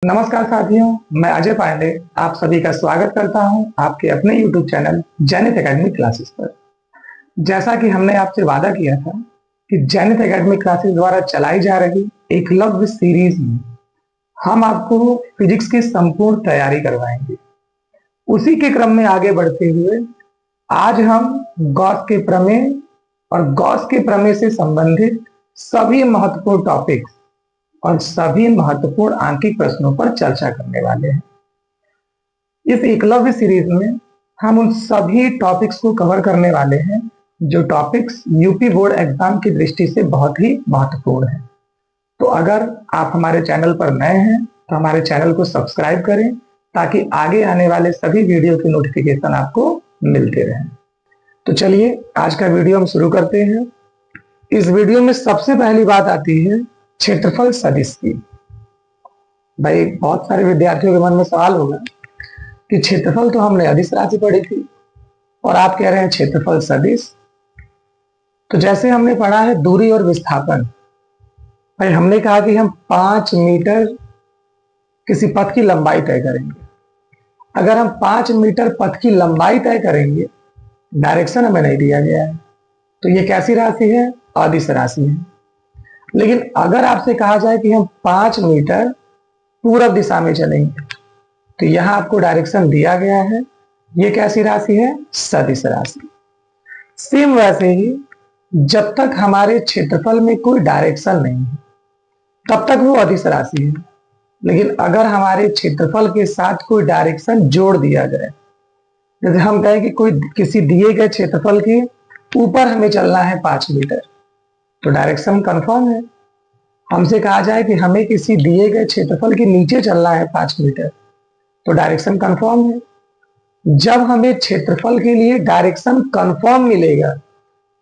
नमस्कार साथियों, मैं अजय पांडे आप सभी का स्वागत करता हूं आपके अपने YouTube चैनल जैनित एकेडमी क्लासेस पर। जैसा कि हमने आपसे वादा किया था कि जैनित एकेडमी क्लासेस द्वारा चलाई जा रही एकलव्य सीरीज में हम आपको फिजिक्स की संपूर्ण तैयारी करवाएंगे। उसी के क्रम में आगे बढ़ते हुए आज हम गॉस के प्रमेय और गॉस के प्रमेय से संबंधित सभी महत्वपूर्ण टॉपिक्स और सभी महत्वपूर्ण आंकिक प्रश्नों पर चर्चा करने वाले हैं। इस एकलव्य सीरीज में हम उन सभी टॉपिक्स को कवर करने वाले हैं जो टॉपिक्स यूपी बोर्ड एग्जाम की दृष्टि से बहुत ही महत्वपूर्ण है। तो अगर आप हमारे चैनल पर नए हैं तो हमारे चैनल को सब्सक्राइब करें ताकि आगे आने वाले सभी वीडियो की नोटिफिकेशन आपको मिलते रहें। तो चलिए आज का वीडियो हम शुरू करते हैं। इस वीडियो में सबसे पहली बात आती है क्षेत्रफल सदिश की। भाई बहुत सारे विद्यार्थियों के मन में सवाल होगा कि क्षेत्रफल तो हमने अदिश राशि पढ़ी थी और आप कह रहे हैं क्षेत्रफल सदिश। तो जैसे हमने पढ़ा है दूरी और विस्थापन, भाई हमने कहा कि हम 5 मीटर किसी पथ की लंबाई तय करेंगे। अगर हम 5 मीटर पथ की लंबाई तय करेंगे, डायरेक्शन हमें नहीं दिया गया है, तो ये कैसी राशि है? अदिश राशि है। लेकिन अगर आपसे कहा जाए कि हम 5 मीटर पूरब दिशा में चलेंगे तो यहां आपको डायरेक्शन दिया गया है, ये कैसी राशि है? सदिश राशि। सेम वैसे ही जब तक हमारे क्षेत्रफल में कोई डायरेक्शन नहीं है तब तक वो अदिश राशि है। लेकिन अगर हमारे क्षेत्रफल के साथ कोई डायरेक्शन जोड़ दिया जाए, जैसे हम कहें कि कोई किसी दिए गए क्षेत्रफल के ऊपर हमें चलना है 5 मीटर, तो डायरेक्शन कंफर्म है। हमसे कहा जाए कि हमें किसी दिए गए क्षेत्रफल के नीचे चलना है 5 मीटर, तो डायरेक्शन कंफर्म है। जब हमें क्षेत्रफल के लिए डायरेक्शन कंफर्म मिलेगा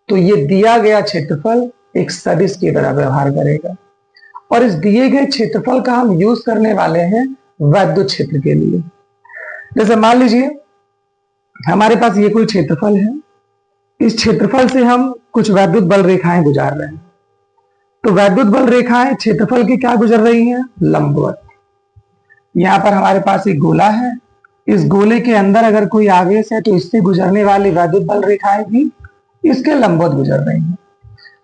तो ये दिया गया क्षेत्रफल एक सदिश की तरह व्यवहार करेगा। और इस दिए गए क्षेत्रफल का हम यूज करने वाले हैं वैद्युत क्षेत्र के लिए। जैसे मान लीजिए हमारे पास ये कोई क्षेत्रफल है, इस क्षेत्रफल से हम कुछ वैद्युत बल रेखाएं गुजार रहे हैं। तो वैद्युत बल रेखाएं क्षेत्रफल की क्या गुजर रही हैं? लंबवत। यहां पर हमारे पास एक गोला है, इस गोले के अंदर अगर कोई आवेश है तो इससे गुजरने वाली वैद्युत बल रेखाएं भी इसके लंबवत गुजर रही हैं।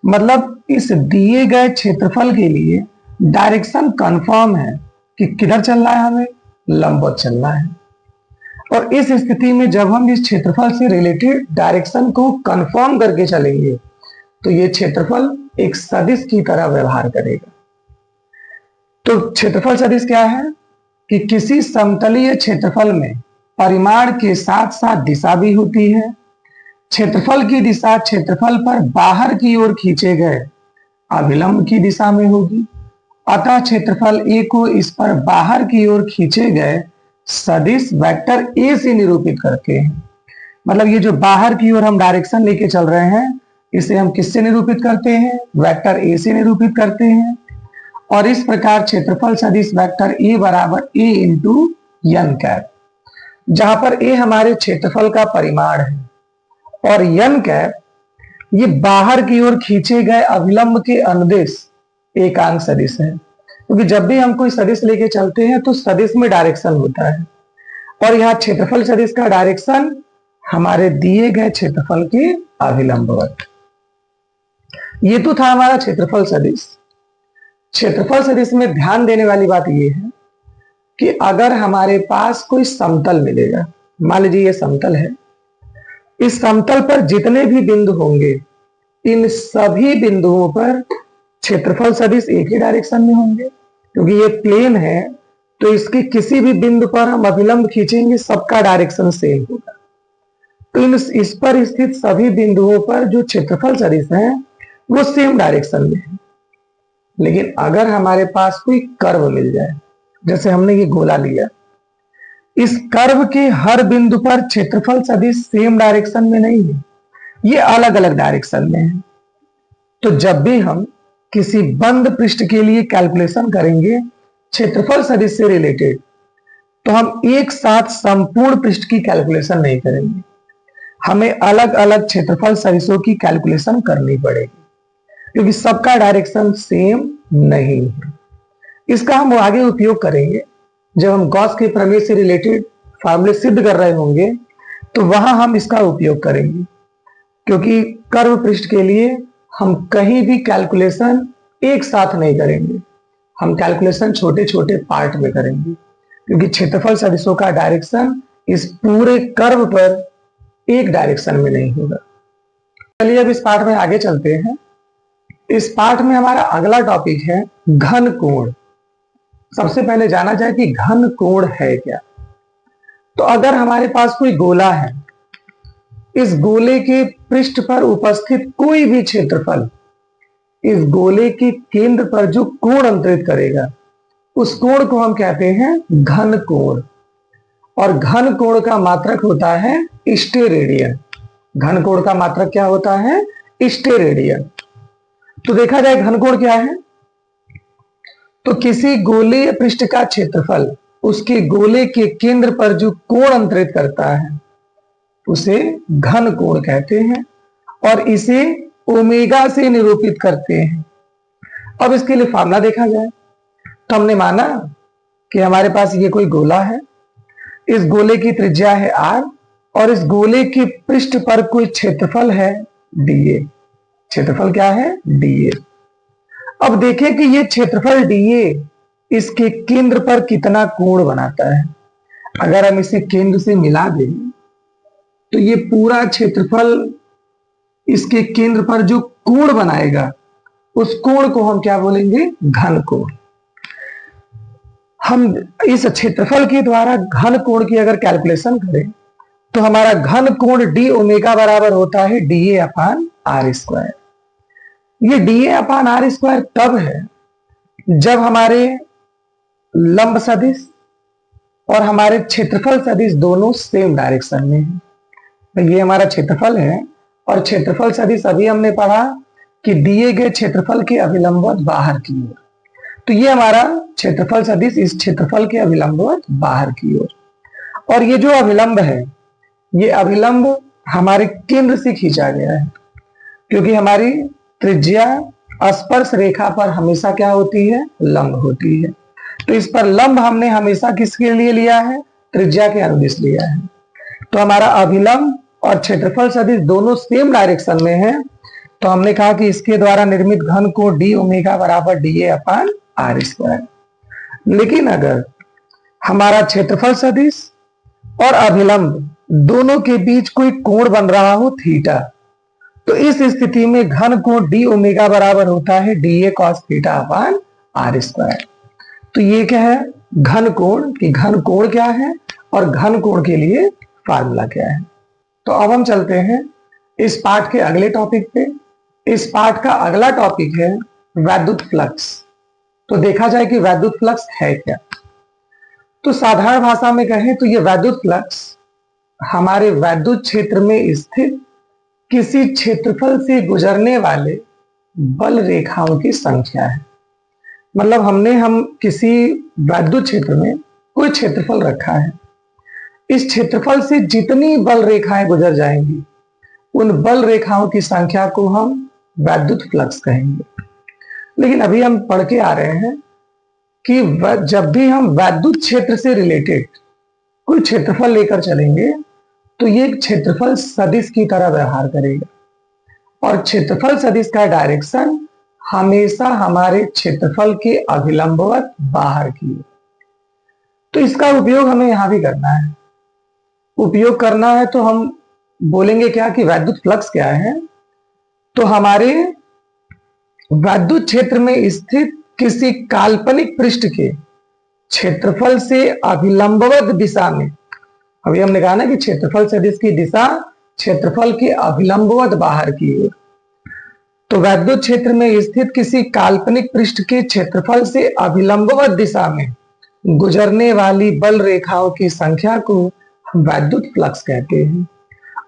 मतलब इस दिए गए क्षेत्रफल के लिए डायरेक्शन कंफर्म है कि किधर चलना है, हमें लंबवत चलना है। और इस स्थिति में जब हम इस क्षेत्रफल से रिलेटेड डायरेक्शन को कंफर्म करके चलेंगे तो ये क्षेत्रफल एक सदिश की तरह व्यवहार करेगा। तो क्षेत्रफल सदिश क्या है कि किसी समतलीय क्षेत्रफल में परिमाण के साथ साथ दिशा भी होती है। क्षेत्रफल की दिशा क्षेत्रफल पर बाहर की ओर खींचे गए अभिलंब की दिशा में होगी। अतः क्षेत्रफल ए को इस पर बाहर की ओर खींचे गए सदिश वेक्टर ए से निरूपित करते हैं। मतलब ये जो बाहर की ओर हम डायरेक्शन लेके चल रहे हैं इसे हम किससे निरूपित करते हैं? वेक्टर ए से निरूपित करते हैं। और इस प्रकार क्षेत्रफल सदिश वेक्टर ए बराबर ए इंटू एन कैप, जहां पर ए हमारे क्षेत्रफल का परिमाण है और एन कैप ये बाहर की ओर खींचे गए अभिलंब के अनुदिश एकांक सदिश है। क्योंकि जब भी हम कोई सदिश लेके चलते हैं तो सदिश में डायरेक्शन होता है और यहाँ क्षेत्रफल सदिश का डायरेक्शन हमारे दिए गए क्षेत्रफल के अभिलंबवत। ये तो था हमारा क्षेत्रफल सदिश। क्षेत्रफल सदिश में ध्यान देने वाली बात यह है कि अगर हमारे पास कोई समतल मिलेगा, मान लीजिए ये समतल है, इस समतल पर जितने भी बिंदु होंगे इन सभी बिंदुओं पर क्षेत्रफल सदिश एक ही डायरेक्शन में होंगे। क्योंकि ये प्लेन है तो इसके किसी भी बिंदु पर हम अभिलंब खींचेंगे सबका डायरेक्शन सेम होगा। तो इस पर स्थित सभी बिंदुओं पर जो क्षेत्रफल सदिश है वो सेम डायरेक्शन में है। लेकिन अगर हमारे पास कोई कर्व मिल जाए, जैसे हमने ये गोला लिया, इस कर्व के हर बिंदु पर क्षेत्रफल सदिश सेम डायरेक्शन में नहीं है, ये अलग अलग डायरेक्शन में है। तो जब भी हम किसी बंद पृष्ठ के लिए कैलकुलेशन करेंगे क्षेत्रफल सदिश से रिलेटेड, तो हम एक साथ संपूर्ण पृष्ठ की कैलकुलेशन नहीं करेंगे, हमें अलग अलग क्षेत्रफल सदिशों की कैलकुलेशन करनी पड़ेगी क्योंकि सबका डायरेक्शन सेम नहीं है। इसका हम आगे उपयोग करेंगे जब हम गॉस के प्रमेय से रिलेटेड फार्मूले सिद्ध कर रहे होंगे तो वहां हम इसका उपयोग करेंगे, क्योंकि कर्व पृष्ठ के लिए हम कहीं भी कैलकुलेशन एक साथ नहीं करेंगे, हम कैलकुलेशन छोटे छोटे पार्ट में करेंगे, क्योंकि क्षेत्रफल सदिशों का डायरेक्शन इस पूरे कर्व पर एक डायरेक्शन में नहीं होगा। चलिए अब इस पार्ट में आगे चलते हैं। इस पार्ट में हमारा अगला टॉपिक है घन कोण। सबसे पहले जाना जाए कि घन कोण है क्या। तो अगर हमारे पास कोई गोला है, इस गोले के पृष्ठ पर उपस्थित कोई भी क्षेत्रफल इस गोले के केंद्र पर जो कोण अंतरित करेगा उस कोण को हम कहते हैं घन कोण। और घन कोण का मात्रक होता है स्टेरेडियन। घन कोण का मात्रक क्या होता है? स्टेरेडियन। तो देखा जाए घन कोण क्या है, तो किसी गोलीय पृष्ठ का क्षेत्रफल उसके गोले के केंद्र पर जो कोण अंतरित करता है उसे घन कोण कहते हैं, और इसे ओमेगा से निरूपित करते हैं। अब इसके लिए फार्मूला देखा जाए तो हमने माना कि हमारे पास ये कोई गोला है, इस गोले की त्रिज्या है r और इस गोले के पृष्ठ पर कोई क्षेत्रफल है dA। क्षेत्रफल क्या है? dA। अब देखें कि ये क्षेत्रफल dA इसके केंद्र पर कितना कोण बनाता है। अगर हम इसे केंद्र से मिला दें तो ये पूरा क्षेत्रफल इसके केंद्र पर जो कोण बनाएगा उस कोण को हम क्या बोलेंगे? घन कोण। हम इस क्षेत्रफल के द्वारा घन कोण की अगर कैलकुलेशन करें तो हमारा घन कोण डी ओमेगा बराबर होता है dA अपान आर स्क्वायर। ये dA अपान आर स्क्वायर तब है जब हमारे लंब सदिश और हमारे क्षेत्रफल सदिश दोनों सेम डायरेक्शन में है। तो ये हमारा क्षेत्रफल है और क्षेत्रफल सदिश अभी हमने पढ़ा कि दिए गए क्षेत्रफल के अभिलंबवत बाहर की ओर। तो ये हमारा क्षेत्रफल सदिश इस क्षेत्रफल के अभिलंबवत बाहर की ओर, और ये जो अभिलंब है ये अभिलंब हमारे केंद्र से खींचा गया है, क्योंकि हमारी त्रिज्या स्पर्श रेखा पर हमेशा क्या होती है? लंब होती है। तो इस पर लंब हमने हमेशा किसके लिए लिया है? त्रिज्या के अनुदिश लिया है। तो हमारा अभिलंब और क्षेत्रफल सदिश दोनों सेम डायरेक्शन में है, तो हमने कहा कि इसके द्वारा निर्मित घन को डी ओमेगा बराबर dA अपान आर स्क्वायर। लेकिन अगर हमारा क्षेत्रफल सदिश और अभिलंब दोनों के बीच कोई कोण बन रहा हो थीटा, तो इस स्थिति में घन कोण डी ओमेगा बराबर होता है dA cos theta upon R square. तो ये क्या है? घन कोण कि घन कोण क्या है और घन कोण के लिए फार्मूला क्या है। तो अब हम चलते हैं इस पाठ के अगले टॉपिक पे। इस पाठ का अगला टॉपिक है वैद्युत फ्लक्स। तो देखा जाए कि वैद्युत फ्लक्स है क्या। तो साधारण भाषा में कहें तो ये वैद्युत फ्लक्स हमारे वैद्युत क्षेत्र में स्थित किसी क्षेत्रफल से गुजरने वाले बल रेखाओं की संख्या है। मतलब हम किसी वैद्युत क्षेत्र में कोई क्षेत्रफल रखा है, इस क्षेत्रफल से जितनी बल रेखाएं गुजर जाएंगी उन बल रेखाओं की संख्या को हम वैद्युत फ्लक्स कहेंगे। लेकिन अभी हम पढ़ के आ रहे हैं कि जब भी हम वैद्युत क्षेत्र से रिलेटेड कोई क्षेत्रफल लेकर चलेंगे तो ये क्षेत्रफल सदिश की तरह व्यवहार करेगा, और क्षेत्रफल सदिश का डायरेक्शन हमेशा हमारे क्षेत्रफल के अभिलंबवत बाहर की ओर। तो इसका उपयोग हमें यहां भी करना है। उपयोग करना है तो हम बोलेंगे क्या कि वैद्युत फ्लक्स क्या है। तो हमारे वैद्युत क्षेत्र में स्थित किसी काल्पनिक पृष्ठ के क्षेत्रफल से अभिलंबवत दिशा में, अभी हमने कहा ना कि क्षेत्रफल सदिश की दिशा क्षेत्रफल के अभिलंबवत बाहर की ओर, तो वैद्युत क्षेत्र में स्थित किसी काल्पनिक पृष्ठ के क्षेत्रफल से अभिलंबवत दिशा में गुजरने वाली बल रेखाओं की संख्या को हम वैद्युत फ्लक्स कहते हैं,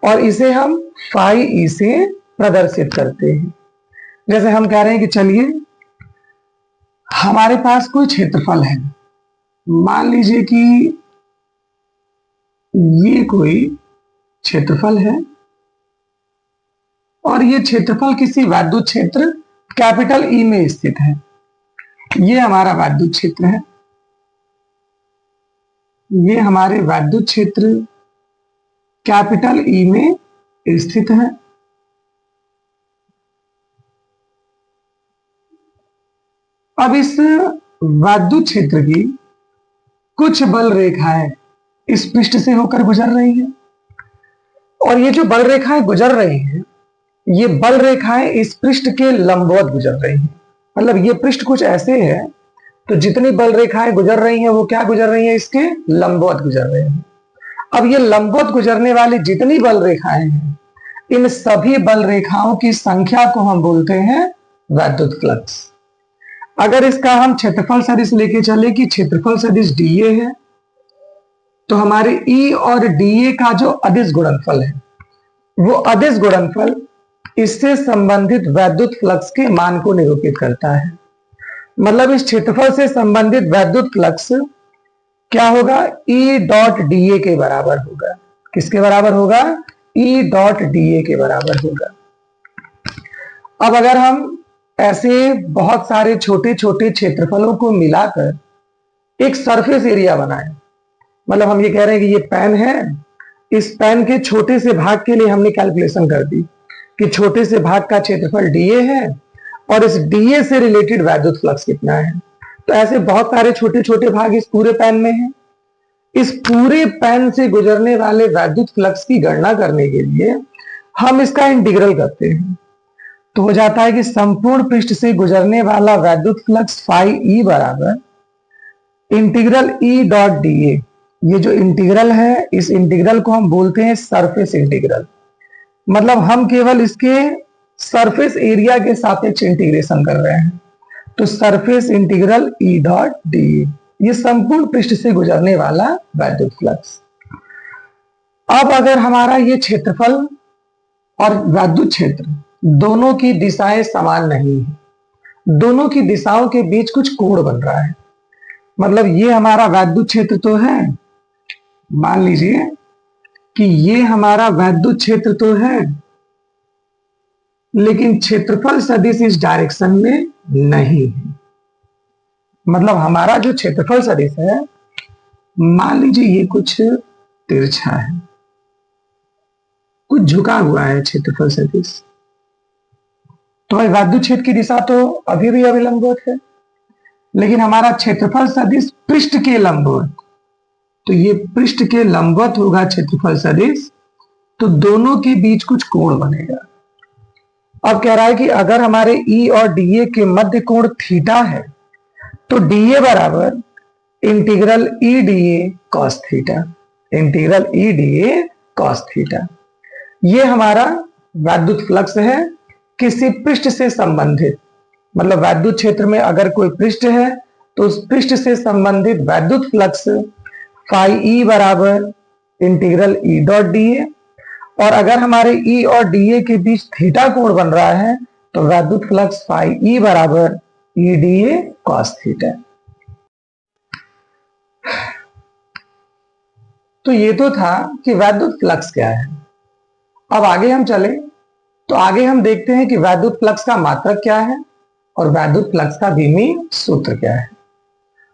और इसे हम फाई ई से प्रदर्शित करते हैं। जैसे हम कह रहे हैं कि चलिए हमारे पास कोई क्षेत्रफल है, मान लीजिए कि ये कोई क्षेत्रफल है और ये क्षेत्रफल किसी वैद्युत क्षेत्र कैपिटल ई में स्थित है। ये हमारा वैद्युत क्षेत्र है। ये हमारे वैद्युत क्षेत्र कैपिटल ई में स्थित है। अब इस वैद्युत क्षेत्र की कुछ बल रेखाएं इस पृष्ठ से होकर गुजर रही हैं, और ये जो बल रेखाएं गुजर रही हैं, ये बल रेखाएं इस पृष्ठ के लंबवत गुजर रही हैं। मतलब ये पृष्ठ कुछ ऐसे है, तो जितनी बल रेखाएं गुजर रही हैं वो क्या गुजर रही हैं, इसके लंबवत गुजर रही हैं। अब ये लंबवत गुजरने वाली जितनी बल रेखाएं हैं, इन सभी बल रेखाओं की संख्या को हम बोलते हैं वैद्युत फ्लक्स। अगर इसका हम क्षेत्रफल सदिश लेके चले कि क्षेत्रफल सदिश डीए है, तो हमारे ई और डीए का जो अदिश गुणनफल है, वो अदिश गुणनफल इससे संबंधित वैद्युत फ्लक्स के मान को निरूपित करता है। मतलब इस क्षेत्रफल से संबंधित वैद्युत फ्लक्स क्या होगा, ई डॉट डीए के बराबर होगा। किसके बराबर होगा, ई डॉट डीए के बराबर होगा। अब अगर हम ऐसे बहुत सारे छोटे छोटे क्षेत्रफलों को मिलाकर एक सरफेस एरिया बनाएं, मतलब हम ये कह रहे हैं कि ये पेन है, इस पेन के छोटे से भाग के लिए हमने कैलकुलेशन कर दी कि छोटे से भाग का क्षेत्रफल डीए है और इस डीए से रिलेटेड वैद्युत फ्लक्स कितना है। तो ऐसे बहुत सारे छोटे छोटे भाग इस पूरे पेन में हैं। इस पूरे पेन से गुजरने वाले वैद्युत फ्लक्स की गणना करने के लिए हम इसका इंटीग्रल करते हैं, तो हो जाता है कि संपूर्ण पृष्ठ से गुजरने वाला वैद्युत फ्लक्स फाई ई बराबर इंटीग्रल ई डॉट डीए। ये जो इंटीग्रल है, इस इंटीग्रल को हम बोलते हैं सरफेस इंटीग्रल। मतलब हम केवल इसके सरफेस एरिया के सापेक्ष इंटीग्रेशन कर रहे हैं। तो surface integral E dot DA, ये संपूर्ण पृष्ठ से गुजरने वाला वैद्युत फ्लक्स। अब अगर हमारा ये क्षेत्रफल और वैद्युत क्षेत्र दोनों की दिशाएं समान नहीं है, दोनों की दिशाओं के बीच कुछ कोण बन रहा है। मतलब ये हमारा वैद्युत क्षेत्र तो है, मान लीजिए कि ये हमारा वैद्युत क्षेत्र तो है, लेकिन क्षेत्रफल सदिश इस डायरेक्शन में नहीं है। मतलब हमारा जो क्षेत्रफल सदिश है, मान लीजिए ये कुछ तिरछा है, कुछ झुका हुआ है क्षेत्रफल सदिश, तो वैद्युत क्षेत्र की दिशा तो अभी भी अभिलंबवत है, लेकिन हमारा क्षेत्रफल सदिश पृष्ठ के लंबवत, तो ये पृष्ठ के लंबवत होगा क्षेत्रफल सदिश, तो दोनों के बीच कुछ कोण बनेगा। अब कह रहा है कि अगर हमारे ई और डीए के मध्य कोण थीटा है, तो डीए बराबर इंटीग्रल ई डीए कॉस थीटा, इंटीग्रल ई डीए कॉस थीटा। ये हमारा वैद्युत फ्लक्स है किसी पृष्ठ से संबंधित। मतलब वैद्युत क्षेत्र में अगर कोई पृष्ठ है, तो उस पृष्ठ से संबंधित वैद्युत फ्लक्स फाई ई बराबर इंटीग्रल ई डॉट डीए, और अगर हमारे ई और डीए के बीच थीटा कोण बन रहा है, तो वैद्युत फ्लक्स फाई ई बराबर ई डीए कॉस थीटा। तो ये तो था कि वैद्युत फ्लक्स क्या है। अब आगे हम चले तो आगे हम देखते हैं कि वैद्युत फ्लक्स का मात्रक क्या है और वैद्युत फ्लक्स का बीमी सूत्र क्या है।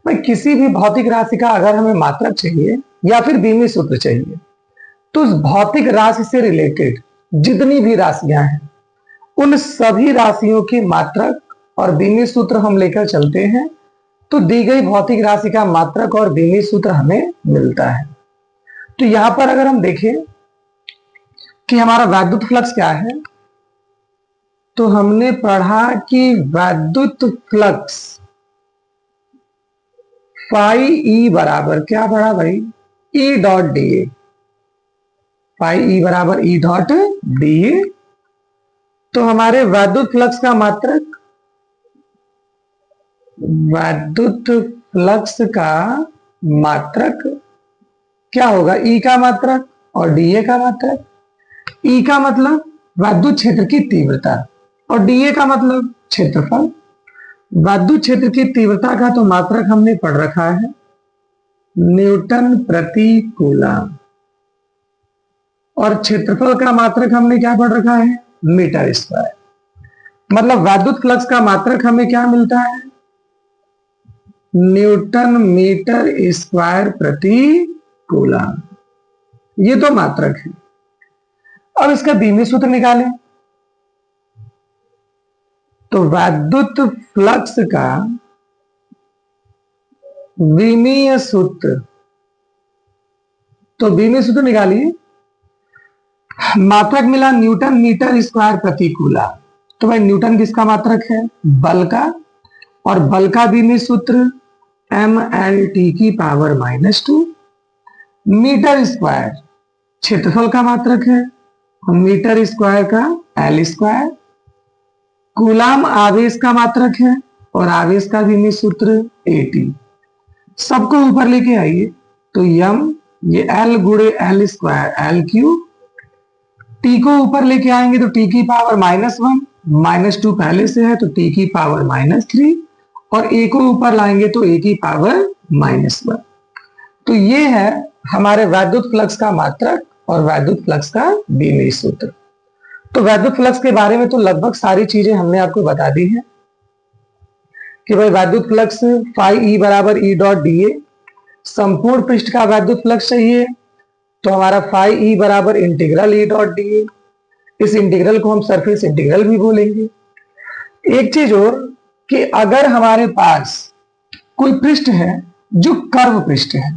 भाई किसी भी भौतिक राशि का अगर हमें मात्रक चाहिए या फिर बीमी सूत्र चाहिए, तो उस भौतिक राशि से रिलेटेड जितनी भी राशियां हैं, उन सभी राशियों की मात्रक और बीमी सूत्र हम लेकर चलते हैं, तो दी गई भौतिक राशि का मात्रक और बीमी सूत्र हमें मिलता है। तो यहां पर अगर हम देखें कि हमारा वैद्युत फ्लक्स क्या है, तो हमने पढ़ा कि वैद्युत फ्लक्स फाई ई बराबर क्या पढ़ा भाई, E dot DA, phi E बराबर ई डॉट डीए। तो हमारे वैद्युत फ्लक्स का मात्रक, वैद्युत फ्लक्स का मात्रक क्या होगा, ई का मात्रक और डीए का मात्रक। ई का मतलब वैद्युत क्षेत्र की तीव्रता और डीए का मतलब क्षेत्रफल। वैद्युत क्षेत्र की तीव्रता का तो मात्रक हमने पढ़ रखा है, न्यूटन प्रति कूलम, और क्षेत्रफल का मात्रक हमने क्या पढ़ रखा है, मीटर स्क्वायर। मतलब वैद्युत फ्लक्स का मात्रक हमें क्या मिलता है, न्यूटन मीटर स्क्वायर प्रति कूलम। ये तो मात्रक है। अब इसका बीमी सूत्र निकालें। तो वैद्युत फ्लक्स का विमीय सूत्र, तो विमीय सूत्र निकालिए। मात्रक मिला न्यूटन मीटर स्क्वायर प्रति कूलम। तो भाई न्यूटन किसका मात्रक है? बल का। और बल का विमीय सूत्र mLT की पावर -2। मीटर स्क्वायर क्षेत्रफल का मात्रक है और मीटर स्क्वायर का L स्क्वायर। कूलम आवेश का मात्रक है और आवेश का विमीय सूत्र AT। सबको ऊपर लेके आइए तो m, ये L गुणे L square L cube. T को ऊपर लेके आएंगे तो T की पावर -1, -2 पहले से है तो T की पावर -3, और A को ऊपर लाएंगे तो A की पावर -1। तो ये है हमारे वैद्युत फ्लक्स का मात्रक और वैद्युत फ्लक्स का विमीय सूत्र। तो वैद्युत फ्लक्स के बारे में तो लगभग सारी चीजें हमने आपको बता दी है कि भाई वैद्युत फ्लक्स फाई E बराबर E डॉट dA। संपूर्ण पृष्ठ का वैद्युत फ्लक्स चाहिए तो हमारा फाई E बराबर इंटीग्रल E डॉट dA। इस इंटीग्रल को हम सरफेस इंटीग्रल भी बोलेंगे। एक चीज और कि अगर हमारे पास कोई पृष्ठ है जो कर्व पृष्ठ है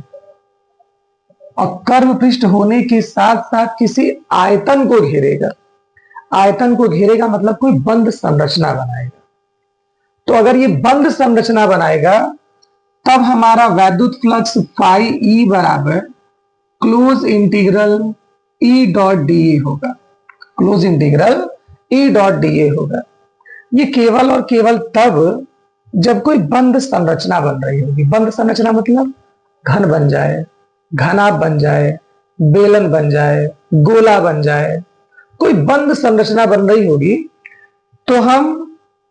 और कर्व पृष्ठ होने के साथ साथ किसी आयतन को घेरेगा, आयतन को घेरेगा मतलब कोई बंद संरचना बनाएगा, तो अगर ये बंद संरचना बनाएगा तब हमारा वैद्युत फ्लक्स फाई E बराबर close integral E dot dA होगा। Close integral E dot dA होगा। ये केवल और केवल तब जब कोई बंद संरचना बन रही होगी। बंद संरचना मतलब घन बन जाए, घनाभ बन जाए, बेलन बन जाए, गोला बन जाए, कोई बंद संरचना बन रही होगी तो हम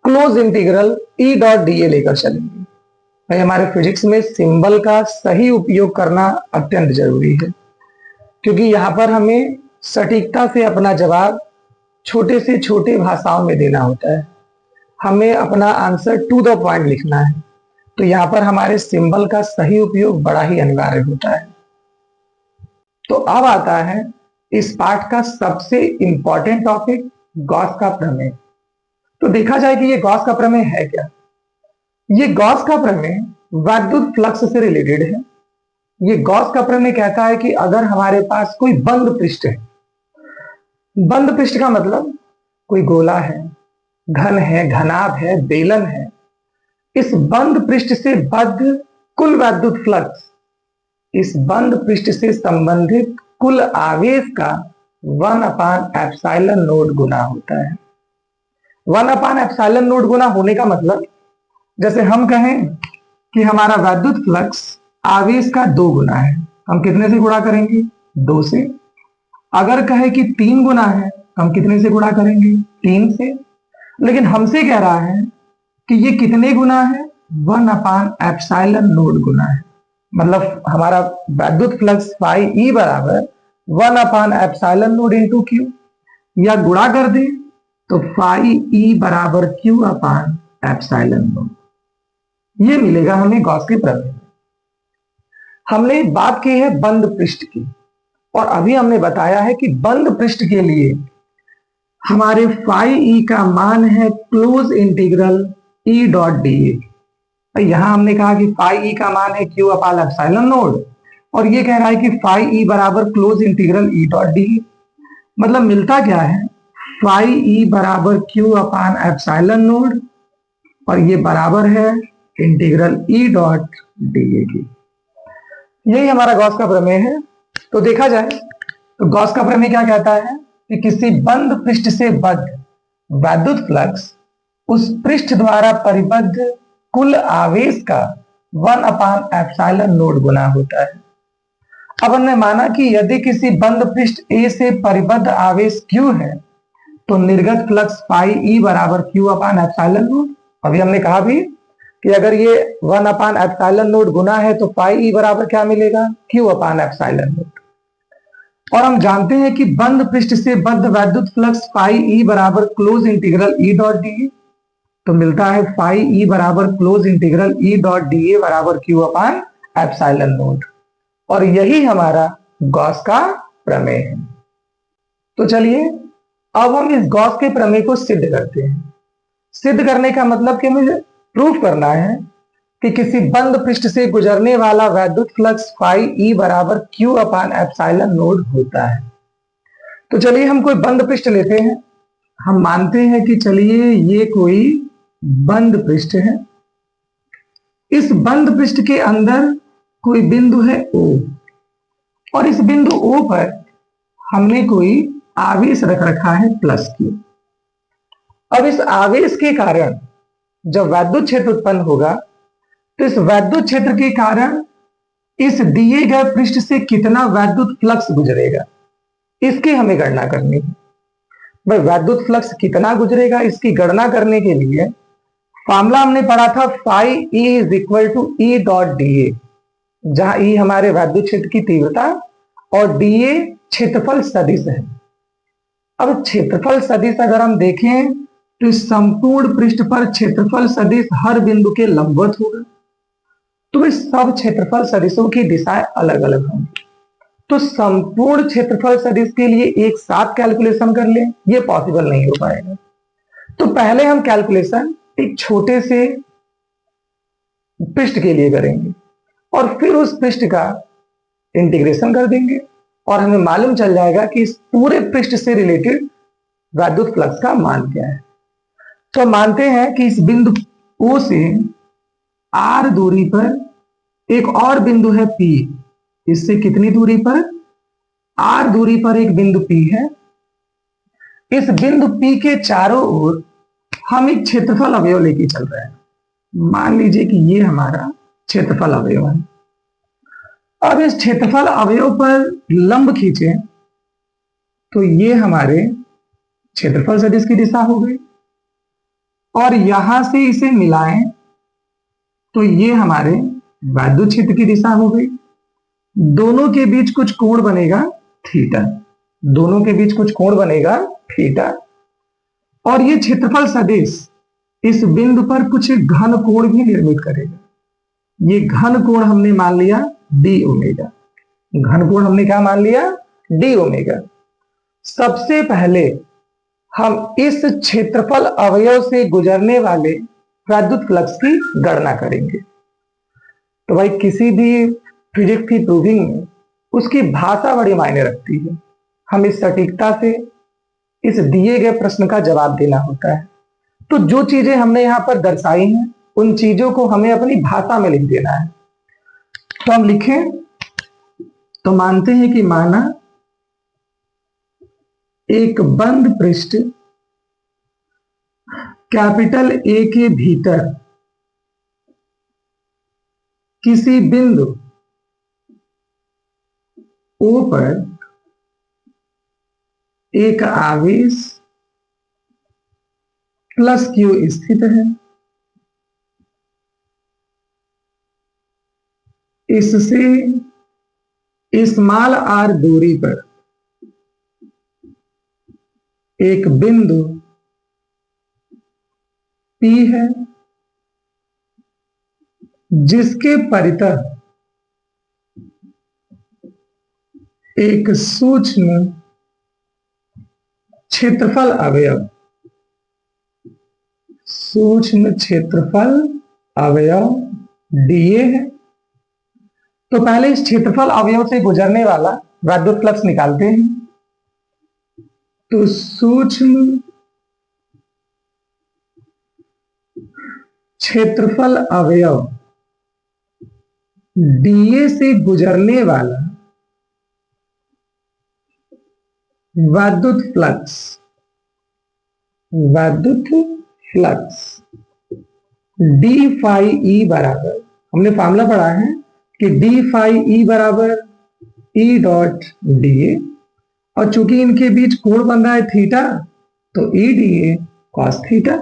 close integral E dot dA लेकर चलेंगे। भाई हमारे फिजिक्स में सिंबल का सही उपयोग करना अत्यंत जरूरी है, क्योंकि यहां पर हमें सटीकता से अपना जवाब छोटे से छोटे भाषाओं में देना होता है। हमें अपना आंसर टू द पॉइंट लिखना है, तो यहाँ पर हमारे सिंबल का सही उपयोग बड़ा ही अनिवार्य होता है। तो अब आता है इस पाठ का सबसे इंपॉर्टेंट टॉपिक, गॉस का प्रमेय। तो देखा जाए कि ये गॉस का प्रमेय है क्या। ये गॉस का प्रमेय वैद्युत फ्लक्स से रिलेटेड है। ये गॉस का प्रमेय कहता है कि अगर हमारे पास कोई बंद पृष्ठ है, बंद पृष्ठ का मतलब कोई गोला है, घन है, घनाभ है, बेलन है, इस बंद पृष्ठ से बद्ध कुल वैद्युत फ्लक्स इस बंद पृष्ठ से संबंधित कुल आवेश का 1/ε0 गुना होता है। 1/ε0 गुना होने का मतलब, जैसे हम कहें कि हमारा वैद्युत फ्लक्स आवेश का 2 गुना है, हम कितने से गुणा करेंगे? 2 से। अगर कहे कि 3 गुना है, हम कितने से गुणा करेंगे? 3 से। लेकिन हमसे कह रहा है कि ये कितने गुना है? 1/ε0 गुना है। मतलब हमारा वैद्युत फ्लक्स फाई E बराबर 1/ε0 इंटू Q, या गुणा कर दे तो फाई E बराबर Q/ε0। ये मिलेगा हमें गॉस के प्रमेय में। हमने बात की है बंद पृष्ठ की, और अभी हमने बताया है कि बंद पृष्ठ के लिए हमारे फाई E का मान है close integral E dot dA। यहां हमने कहा कि फाई E का मान है Q/ε0 और ये कह रहा है कि फाई E बराबर close integral E dot dA। मतलब मिलता क्या है? फाई E बराबर Q/ε0 और ये बराबर है इंटीग्रल E डॉट dA की। यही हमारा गॉस का प्रमेय है। तो देखा जाए तो गॉस का प्रमेय क्या कहता है कि किसी बंद पृष्ठ से बद्ध वैद्युत फ्लक्स उस पृष्ठ द्वारा परिबद्ध कुल आवेश का 1/ε0 गुना होता है। अब हमने माना कि यदि किसी बंद पृष्ठ A से परिबद्ध आवेश Q है तो निर्गत फ्लक्स फाई E बराबर Q/ε0। अभी हमने कहा भी कि अगर ये 1/ε0 गुना है तो फाई E बराबर क्या मिलेगा? Q/ε0। और हम जानते हैं कि बंद पृष्ठ से बद्ध वैद्युत फ्लक्स फाई E बराबर close integral E dot dA। तो मिलता है फाई ई बराबर close integral E dot D ए बराबर क्यू अपान एप्सिलॉन नोट। और यही हमारा गॉस का प्रमेय है। तो चलिए अब हम इस गॉस के प्रमेय को सिद्ध करते हैं। सिद्ध करने का मतलब कि मुझे प्रूफ करना है कि किसी बंद पृष्ठ से गुजरने वाला वैद्युत फ्लक्स फाई ई बराबर क्यू अपान एप्सिलॉन नोट होता है। तो चलिए हम कोई बंद पृष्ठ लेते हैं। हम मानते हैं कि चलिए ये कोई बंद पृष्ठ है। इस बंद पृष्ठ के अंदर कोई बिंदु है O, और इस बिंदु O पर हमने कोई आवेश रख रखा है प्लस Q। अब इस आवेश के कारण जब वैद्युत क्षेत्र उत्पन्न होगा तो इस वैद्युत क्षेत्र के कारण इस दिए गए पृष्ठ से कितना वैद्युत फ्लक्स गुजरेगा, इसकी हमें गणना करनी है। भाई वैद्युत फ्लक्स कितना गुजरेगा इसकी गणना करने के लिए फॉर्मूला हमने पढ़ा था phi E is equal to E dot D A, जहां ई हमारे वैद्युत क्षेत्र की तीव्रता और डी ए क्षेत्रफल सदिश है। अब क्षेत्रफल सदिश अगर हम देखें तो इस संपूर्ण पृष्ठ पर क्षेत्रफल सदिश हर बिंदु के लंबवत होगा। तो इस सब क्षेत्रफल सदिशों की दिशाएं अलग अलग होंगी। तो संपूर्ण क्षेत्रफल सदिश के लिए एक साथ कैलकुलेशन कर लें, ये पॉसिबल नहीं हो पाएगा। तो पहले हम कैलकुलेशन एक छोटे से पृष्ठ के लिए करेंगे और फिर उस पृष्ठ का इंटीग्रेशन कर देंगे और हमें मालूम चल जाएगा कि इस पूरे पृष्ठ से रिलेटेड वैद्युत फ्लक्स का मान क्या है। तो मानते हैं कि इस बिंदु O से R दूरी पर एक और बिंदु है P। इससे कितनी दूरी पर? R दूरी पर एक बिंदु P है। इस बिंदु P के चारों ओर हम एक क्षेत्रफल अवयव लेके चल रहे हैं। मान लीजिए कि ये हमारा क्षेत्रफल अवयव है। अब इस क्षेत्रफल अवयव पर लंब खींचे तो ये हमारे क्षेत्रफल सदिश की दिशा हो गई, और यहां से इसे मिलाएं तो ये हमारे वैद्युत क्षेत्र की दिशा हो गई। दोनों के बीच कुछ कोण बनेगा थीटा, दोनों के बीच कुछ कोण बनेगा थीटा, और ये क्षेत्रफल सदिश इस बिंदु पर कुछ घन कोण भी निर्मित करेगा। ये घन कोण हमने मान लिया डी ओमेगा। घन कोण हमने क्या मान लिया? D omega. सबसे पहले हम इस क्षेत्रफल अवयव से गुजरने वाले वैद्युत फ्लक्स की गणना करेंगे। तो भाई किसी भी फिजिक्स की प्रूविंग में उसकी भाषा बड़ी मायने रखती है। हम इस सटीकता से इस दिए गए प्रश्न का जवाब देना होता है। तो जो चीजें हमने यहां पर दर्शाई हैं उन चीजों को हमें अपनी भाषा में लिख देना है। तो हम लिखें तो मानते हैं कि माना एक बंद पृष्ठ कैपिटल ए के भीतर किसी बिंदु O पर एक आवेश प्लस Q स्थित है। इससे स्मॉल r दूरी पर एक बिंदु P है जिसके परितः एक सूक्ष्म क्षेत्रफल अवयव, सूक्ष्म क्षेत्रफल अवयव dA है। तो पहले इस क्षेत्रफल अवयव से गुजरने वाला वैद्युत फ्लक्स निकालते हैं। तो सूक्ष्म क्षेत्रफल अवयव dA से गुजरने वाला वैद्युत फ्लक्स, वैद्युत फ्लक्स डी फाई ई बराबर, हमने फॉर्मूला पढ़ा है कि डी फाई ई बराबर ई डॉट डी ए, और चूंकि इनके बीच कोण बन रहा है थीटा तो E D A cos theta.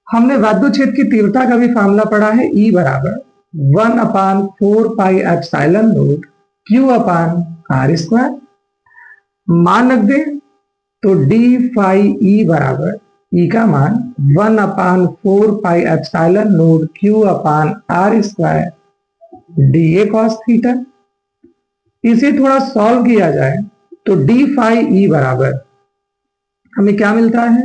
हमने वैद्युत क्षेत्र की तीव्रता का भी फॉर्मूला पढ़ा है, ई बराबर 1/4 pi epsilon naught Q upon R square. मान रख दे तो डी फाई ई बराबर ई का मान 1/4 pi epsilon note Q/r² dA cos theta. इसे थोड़ा सॉल्व किया जाए तो d फाई ई बराबर हमें क्या मिलता है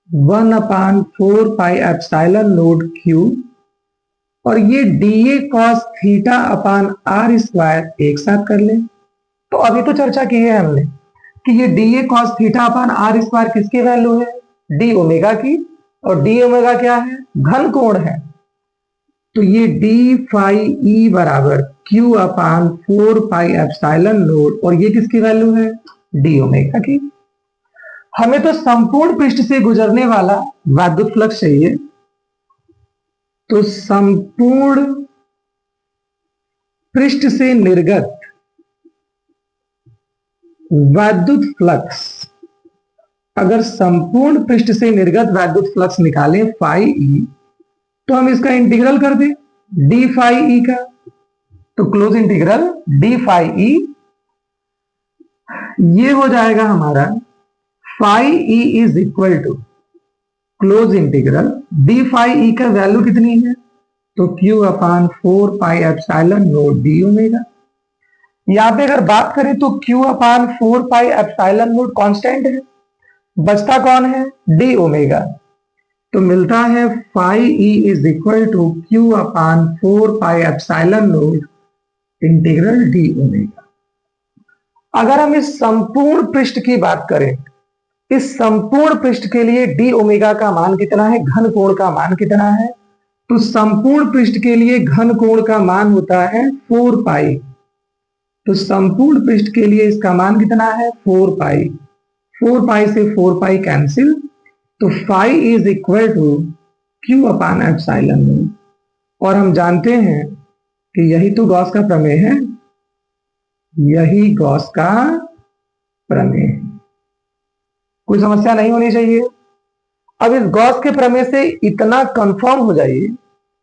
1/4 पाई एप्सिलॉन नोट Q, और ये dA cos थीटा अपान r² एक साथ कर ले। तो अभी तो चर्चा की है हमने कि ये dA cos थीटा अपान r² किसकी वैल्यू है, d ओमेगा की, और d ओमेगा क्या है, घन कोण है। तो ये d फाई ई बराबर Q/4 पाई एप्सिलॉन नोट, और ये किसकी वैल्यू है, d ओमेगा की। हमें तो संपूर्ण पृष्ठ से गुजरने वाला वैद्युत फ्लक्स चाहिए। तो संपूर्ण पृष्ठ से निर्गत वैद्युत फ्लक्स, अगर संपूर्ण पृष्ठ से निर्गत वैद्युत फ्लक्स निकालें फाई ई, तो हम इसका इंटीग्रल कर दें डी फाई ई का। तो close integral D phi E, ये हो जाएगा हमारा phi E is equal to close integral D phi E का वैल्यू कितनी है, तो Q/4 pi epsilon naught D omega. यहां पे अगर बात करें तो Q/4 pi epsilon note constant है, बचता कौन है, डी ओमेगा। तो मिलता है phi E is equal to Q/4 pi epsilon naught integral D omega. अगर हम इस संपूर्ण पृष्ठ की बात करें, इस संपूर्ण पृष्ठ के लिए डी ओमेगा का मान कितना है, घन कोण का मान कितना है, तो संपूर्ण पृष्ठ के लिए घन कोण का मान होता है 4 पाई। तो संपूर्ण पृष्ठ के लिए इसका मान कितना है, 4 पाई। 4 पाई से 4 पाई कैंसिल, तो फाई इज इक्वल टू Q/एप्सिलॉन नोट। और हम जानते हैं कि यही तो गॉस का प्रमेय है, यही गॉस का प्रमेय। कोई समस्या नहीं होनी चाहिए। अब इस गॉस के प्रमेय से इतना कंफर्म हो जाइए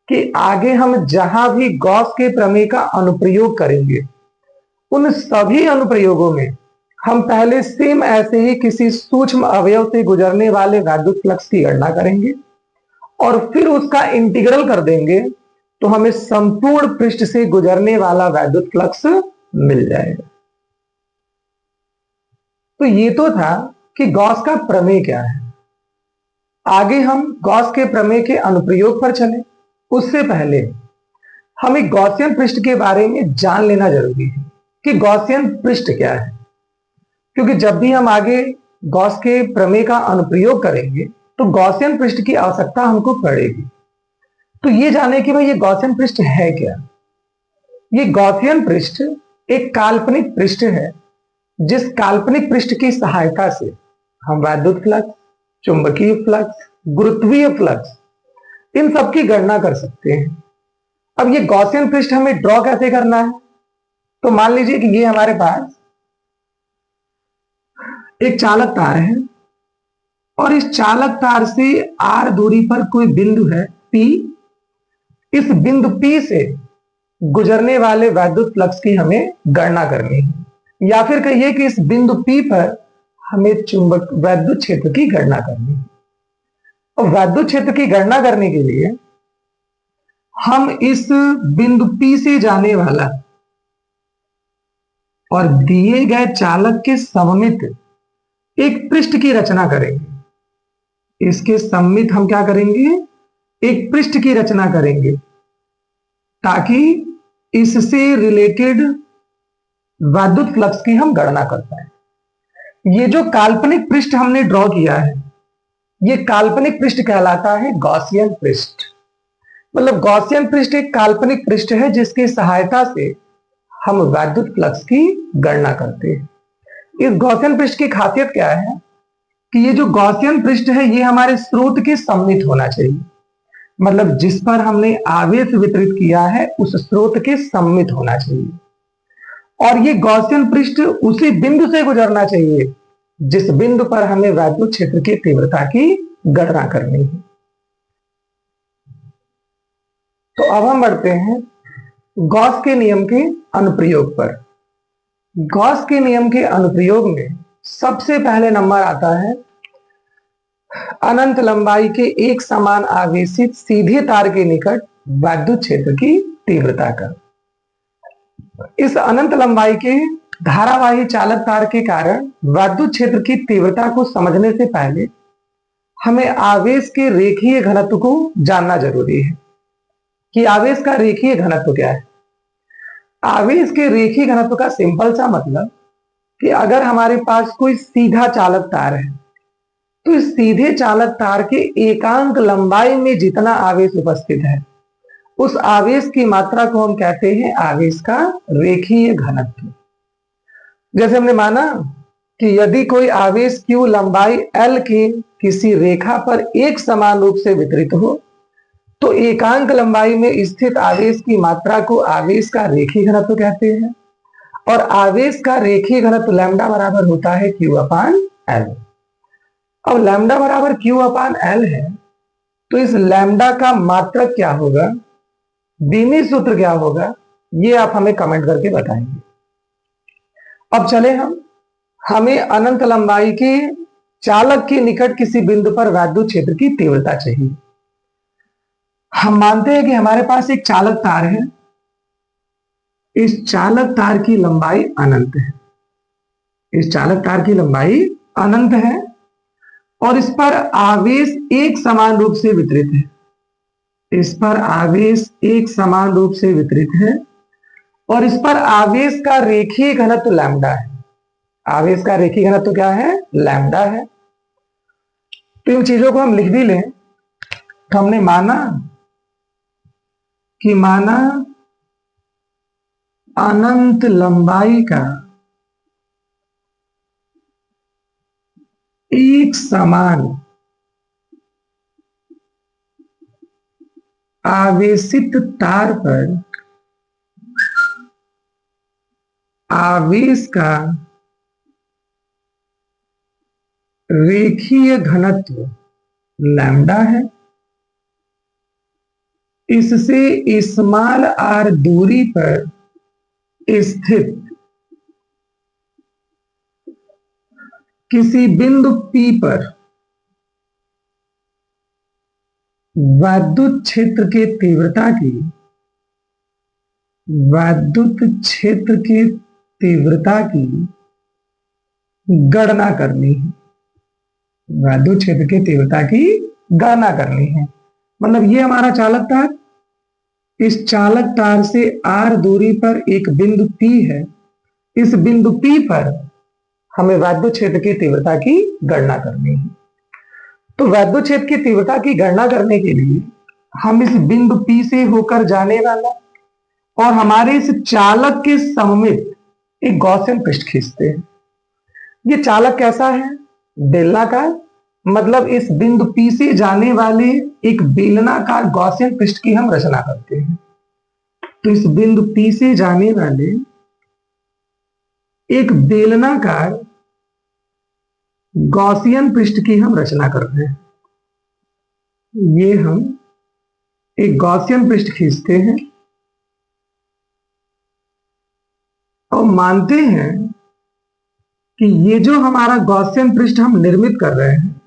कि आगे हम जहां भी गॉस के प्रमेय का अनुप्रयोग करेंगे, उन सभी अनुप्रयोगों में हम पहले सेम ऐसे ही किसी सूक्ष्म अवयव से गुजरने वाले वैद्युत फ्लक्स की गणना करेंगे और फिर उसका इंटीग्रल कर देंगे, तो हमें संपूर्ण पृष्ठ से गुजरने वाला वैद्युत फ्लक्स मिल जाएगा। तो ये तो था कि गॉस का प्रमेय क्या है। आगे हम गॉस के प्रमेय के अनुप्रयोग पर चले, उससे पहले हमें गॉसियन पृष्ठ के बारे में जान लेना जरूरी है कि गॉसियन पृष्ठ क्या है, क्योंकि जब भी हम आगे गॉस के प्रमेय का अनुप्रयोग करेंगे तो गॉसियन पृष्ठ की आवश्यकता हमको पड़ेगी। तो ये जाने कि भाई ये गॉसियन पृष्ठ है क्या। ये गॉसियन पृष्ठ एक काल्पनिक पृष्ठ है, जिस काल्पनिक पृष्ठ की सहायता से हम वैद्युत फ्लक्स, चुंबकीय फ्लक्स, गुरुत्वीय फ्लक्स, इन सब की गणना कर सकते हैं। अब ये गॉसियन पृष्ठ हमें ड्रॉ कैसे करना है, तो मान लीजिए कि ये हमारे पास एक चालक तार है और इस चालक तार से r दूरी पर कोई बिंदु है P। इस बिंदु P से गुजरने वाले वैद्युत फ्लक्स की हमें गणना करनी है, या फिर कहिए कि इस बिंदु P पर हमें चुंबक वैद्युत क्षेत्र की गणना करनी है। और वैद्युत क्षेत्र की गणना करने के लिए हम इस बिंदु P से जाने वाला और दिए गए चालक के सममित एक पृष्ठ की रचना करेंगे। इसके सममित हम क्या करेंगे, एक पृष्ठ की रचना करेंगे, ताकि इससे रिलेटेड वैद्युत फ्लक्स की हम गणना कर पाए। ये जो काल्पनिक पृष्ठ हमने ड्रॉ किया है, ये काल्पनिक पृष्ठ कहलाता है गॉसियन पृष्ठ। मतलब गॉसियन पृष्ठ एक काल्पनिक पृष्ठ है जिसकी सहायता से हम वैद्युत फ्लक्स की गणना करते हैं। इस गॉसियन पृष्ठ की खासियत क्या है कि ये जो गॉसियन पृष्ठ है ये हमारे स्रोत के सममित होना चाहिए। मतलब जिस पर हमने आवेश वितरित किया है उस स्रोत के सममित होना चाहिए, और ये गॉसियन पृष्ठ उसी बिंदु से गुजरना चाहिए जिस बिंदु पर हमें वैद्युत क्षेत्र की तीव्रता की गणना करनी है। तो अब हम बढ़ते हैं गॉस के नियम के अनुप्रयोग पर। गॉस के नियम के अनुप्रयोग में सबसे पहले नंबर आता है अनंत लंबाई के एक समान आवेशित सीधे तार के निकट विद्युत क्षेत्र की तीव्रता का। इस अनंत लंबाई के धारावाही चालक तार के कारण विद्युत क्षेत्र की तीव्रता को समझने से पहले हमें आवेश के रेखीय घनत्व को जानना जरूरी है कि आवेश का रेखीय घनत्व क्या है। आवेश के रेखीय घनत्व का सिंपल सा मतलब कि अगर हमारे पास कोई सीधा चालक तार है तो इस सीधे चालक तार के एकांक लंबाई में जितना आवेश उपस्थित है उस आवेश की मात्रा को हम कहते हैं आवेश का रेखीय घनत्व। जैसे हमने माना कि यदि कोई आवेश Q लंबाई L की किसी रेखा पर एक समान रूप से वितरित हो तो एकांक लंबाई में स्थित आवेश की मात्रा को आवेश का रेखीय घनत्व कहते हैं और आवेश का रेखीय घनत्व लैम्डा बराबर होता है Q/L। अब लैम्डा बराबर Q/L है तो इस लैम्डा का मात्रक क्या होगा, बीमी सूत्र क्या होगा, ये आप हमें कमेंट करके बताएंगे। अब चले हमें अनंत लंबाई के चालक के निकट किसी बिंदु पर विद्युत क्षेत्र की तीव्रता चाहिए। हम मानते हैं कि हमारे पास एक चालक तार है, इस चालक तार की लंबाई अनंत है, इस चालक तार की लंबाई अनंत है और इस पर आवेश एक समान रूप से वितरित है, इस पर आवेश एक समान रूप से वितरित है और इस पर आवेश का रेखीय घनत्व लैम्डा है। आवेश का रेखीय घनत्व क्या है, लैम्डा है। तो इन चीजों को हम लिख भी लें तो हमने माना अनंत लंबाई का एक समान आवेशित तार पर आवेश का रेखीय घनत्व लैम्डा है। इससे स्मॉल r दूरी पर स्थित किसी बिंदु P पर विद्युत क्षेत्र के तीव्रता की गणना करनी है, विद्युत क्षेत्र की तीव्रता की गणना करनी है। मतलब ये हमारा चालक तार, इस चालक तार से r दूरी पर एक बिंदु P है, इस बिंदु P पर हमें विद्युत क्षेत्र की तीव्रता की गणना करनी है। तो विद्युत क्षेत्र की तीव्रता की गणना करने के लिए हम इस बिंदु P से होकर जाने वाला और हमारे इस चालक के सममित एक गॉसियन पृष्ठ खींचते हैं। ये चालक कैसा है, बेलनाकार, मतलब इस बिंदु P से जाने वाले एक बेलनाकार गॉसियन पृष्ठ की हम रचना करते हैं। तो इस बिंदु P से जाने वाले एक बेलनाकार गॉसियन पृष्ठ की हम रचना कर रहे हैं। ये हम एक गॉसियन पृष्ठ खींचते हैं और मानते हैं कि ये जो हमारा गॉसियन पृष्ठ हम निर्मित कर रहे हैं,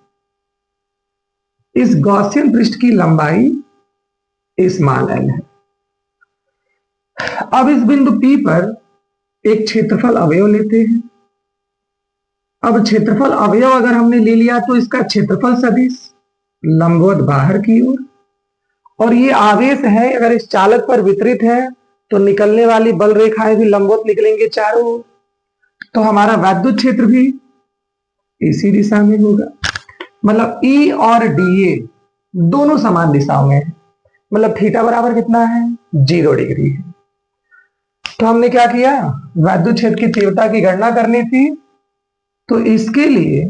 इस गॉसियन पृष्ठ की लंबाई स्मॉल l है। अब इस बिंदु P पर एक क्षेत्रफल अवयव लेते हैं। अब क्षेत्रफल अवयव अगर हमने ले लिया तो इसका क्षेत्रफल सदिश लंबवत बाहर की ओर, और ये आवेश है अगर इस चालक पर वितरित है तो निकलने वाली बल रेखाएं भी लंबवत निकलेंगे चारों ओर, तो हमारा विद्युत क्षेत्र भी इसी दिशा में होगा। मतलब E और DA दोनों समान दिशाओं में है, मतलब थीटा बराबर कितना है, 0 डिग्री है। तो हमने क्या किया, विद्युत क्षेत्र की तीव्रता की गणना करनी थी, तो इसके लिए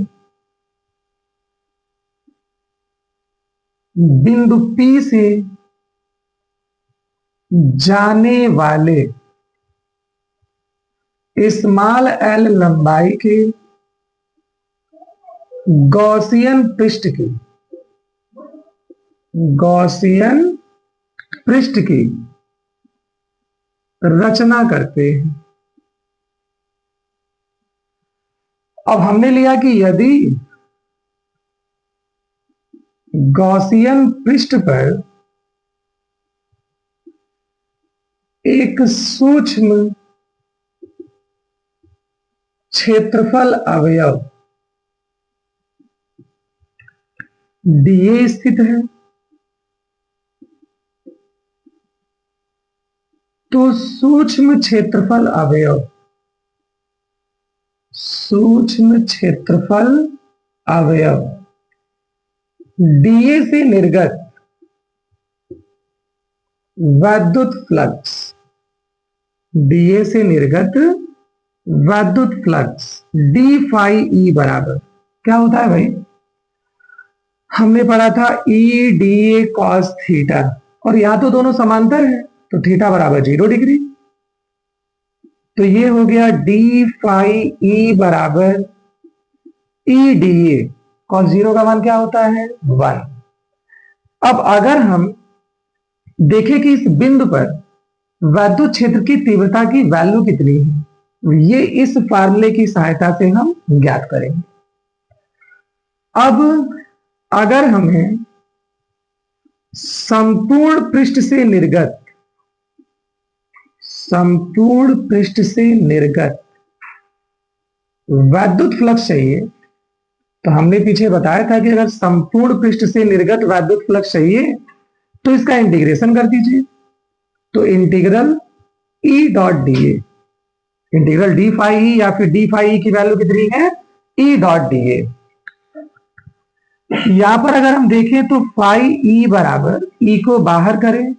बिंदु P से जाने वाले स्मॉल l लंबाई के गॉसियन पृष्ठ की रचना करते हैं। अब हमने लिया कि यदि गॉसियन पृष्ठ पर एक सूक्ष्म क्षेत्रफल अवयव डीए स्थित है, तो सूक्ष्म क्षेत्रफल अवयव डीए से निर्गत वैद्युत फ्लक्स, डीए से निर्गत वैद्युत फ्लक्स डी फाई ई बराबर क्या होता है भाई? हमने पढ़ा था E D A cos theta, और यहां तो दोनों समांतर है, तो थीटा बराबर 0 डिग्री। तो ये हो गया डी फाई ई बराबर ई डी ए कॉस 0 का मान क्या होता है? 1। अब अगर हम देखें कि इस बिंदु पर वैद्युत क्षेत्र की तीव्रता की वैल्यू कितनी है, ये इस फार्मूले की सहायता से हम ज्ञात करेंगे। अब अगर हमें संपूर्ण पृष्ठ से निर्गत वैद्युत फ्लक्स चाहिए, तो हमने पीछे बताया था कि अगर संपूर्ण पृष्ठ से निर्गत वैद्युत फ्लक्स चाहिए तो इसका इंटीग्रेशन कर दीजिए। तो integral E dot D A, integral D phi E या फिर डी फाई ई की वैल्यू कितनी है? E dot D A. यहां पर अगर हम देखें तो फाई ई बराबर ई को बाहर करें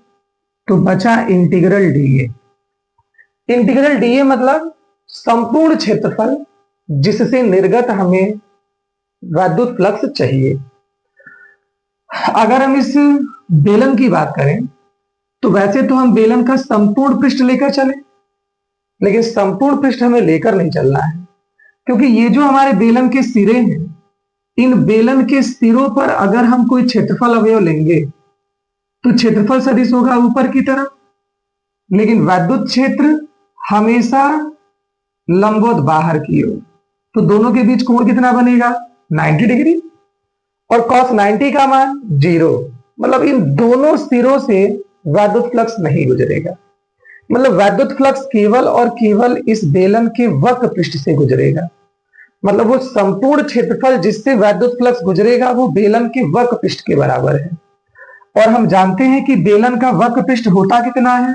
तो बचा integral D A. Integral D A मतलब संपूर्ण क्षेत्रफल जिससे निर्गत हमें वैद्युत फ्लक्स चाहिए। अगर हम इस बेलन की बात करें तो वैसे तो हम बेलन का संपूर्ण पृष्ठ लेकर चले, लेकिन संपूर्ण पृष्ठ हमें लेकर नहीं चलना है, क्योंकि ये जो हमारे बेलन के सिरे हैं, इन बेलन के सिरों पर अगर हम कोई क्षेत्रफल अवयव लेंगे तो क्षेत्रफल सदिश होगा ऊपर की तरफ, लेकिन वैद्युत क्षेत्र हमेशा लंबवत बाहर की ओर। तो दोनों के बीच कोण कितना बनेगा? 90 डिग्री, और cos 90 का मान 0। मतलब इन दोनों सिरों से वैद्युत फ्लक्स नहीं गुजरेगा, मतलब वैद्युत फ्लक्स केवल और केवल इस बेलन के वक्र पृष्ठ से गुजरेगा। मतलब वो संपूर्ण क्षेत्रफल जिससे वैद्युत फ्लक्स गुजरेगा वो बेलन के वक्र पृष्ठ के बराबर है। और हम जानते हैं कि बेलन का वक्र पृष्ठ होता कितना है?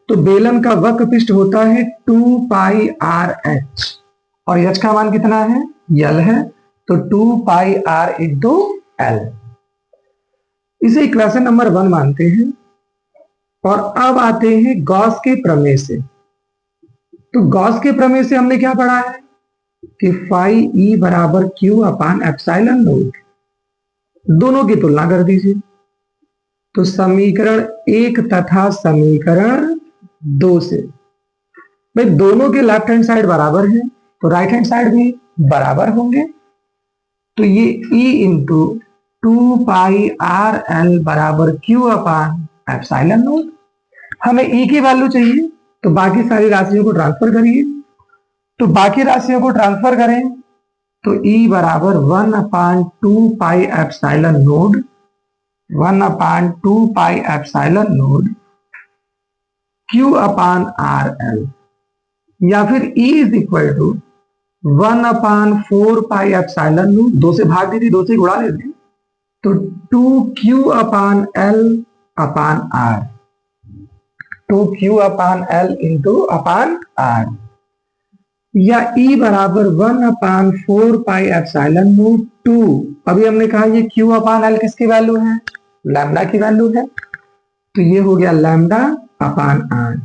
तो बेलन का वक्र पृष्ठ होता है 2 पाई आर एच, और एच का मान कितना है? यल है, तो 2 पाई आर इंटू एल। इसे इक्वेशन नंबर 1 मानते हैं। और अब आते हैं गॉस के प्रमेय से। तो गॉस के प्रमेय से हमने क्या पढ़ा है कि फाई ई बराबर क्यू अपान एप्सिलॉन नॉट। दोनों की तुलना कर दीजिए, तो समीकरण 1 तथा समीकरण 2 से भाई दोनों के लेफ्ट हैंड साइड बराबर है, तो राइट हैंड साइड भी बराबर होंगे। तो ये E इंटू 2 पाई आर एल बराबर क्यू अपान एप्सिलॉन नॉट। हमें E की वैल्यू चाहिए, तो बाकी सारी राशियों को ट्रांसफर करिए। तो बाकी राशियों को ट्रांसफर करें तो E बराबर 1/2 pi epsilon naught, 1/2 pi epsilon naught Q upon R L, या फिर E is equal to 1/4 pi epsilon naught, 2 से भाग दीजिए, 2 से गुणा लेते हैं, तो 2Q upon L upon R, 2Q upon L into upon R, या E बराबर 1/4 पाई एप्सिलॉन नॉट 2। अभी हमने कहा ये Q अपान एल किसकी वैल्यू है? लैम्डा की वैल्यू है, तो ये हो गया लैम्डा अपान आर।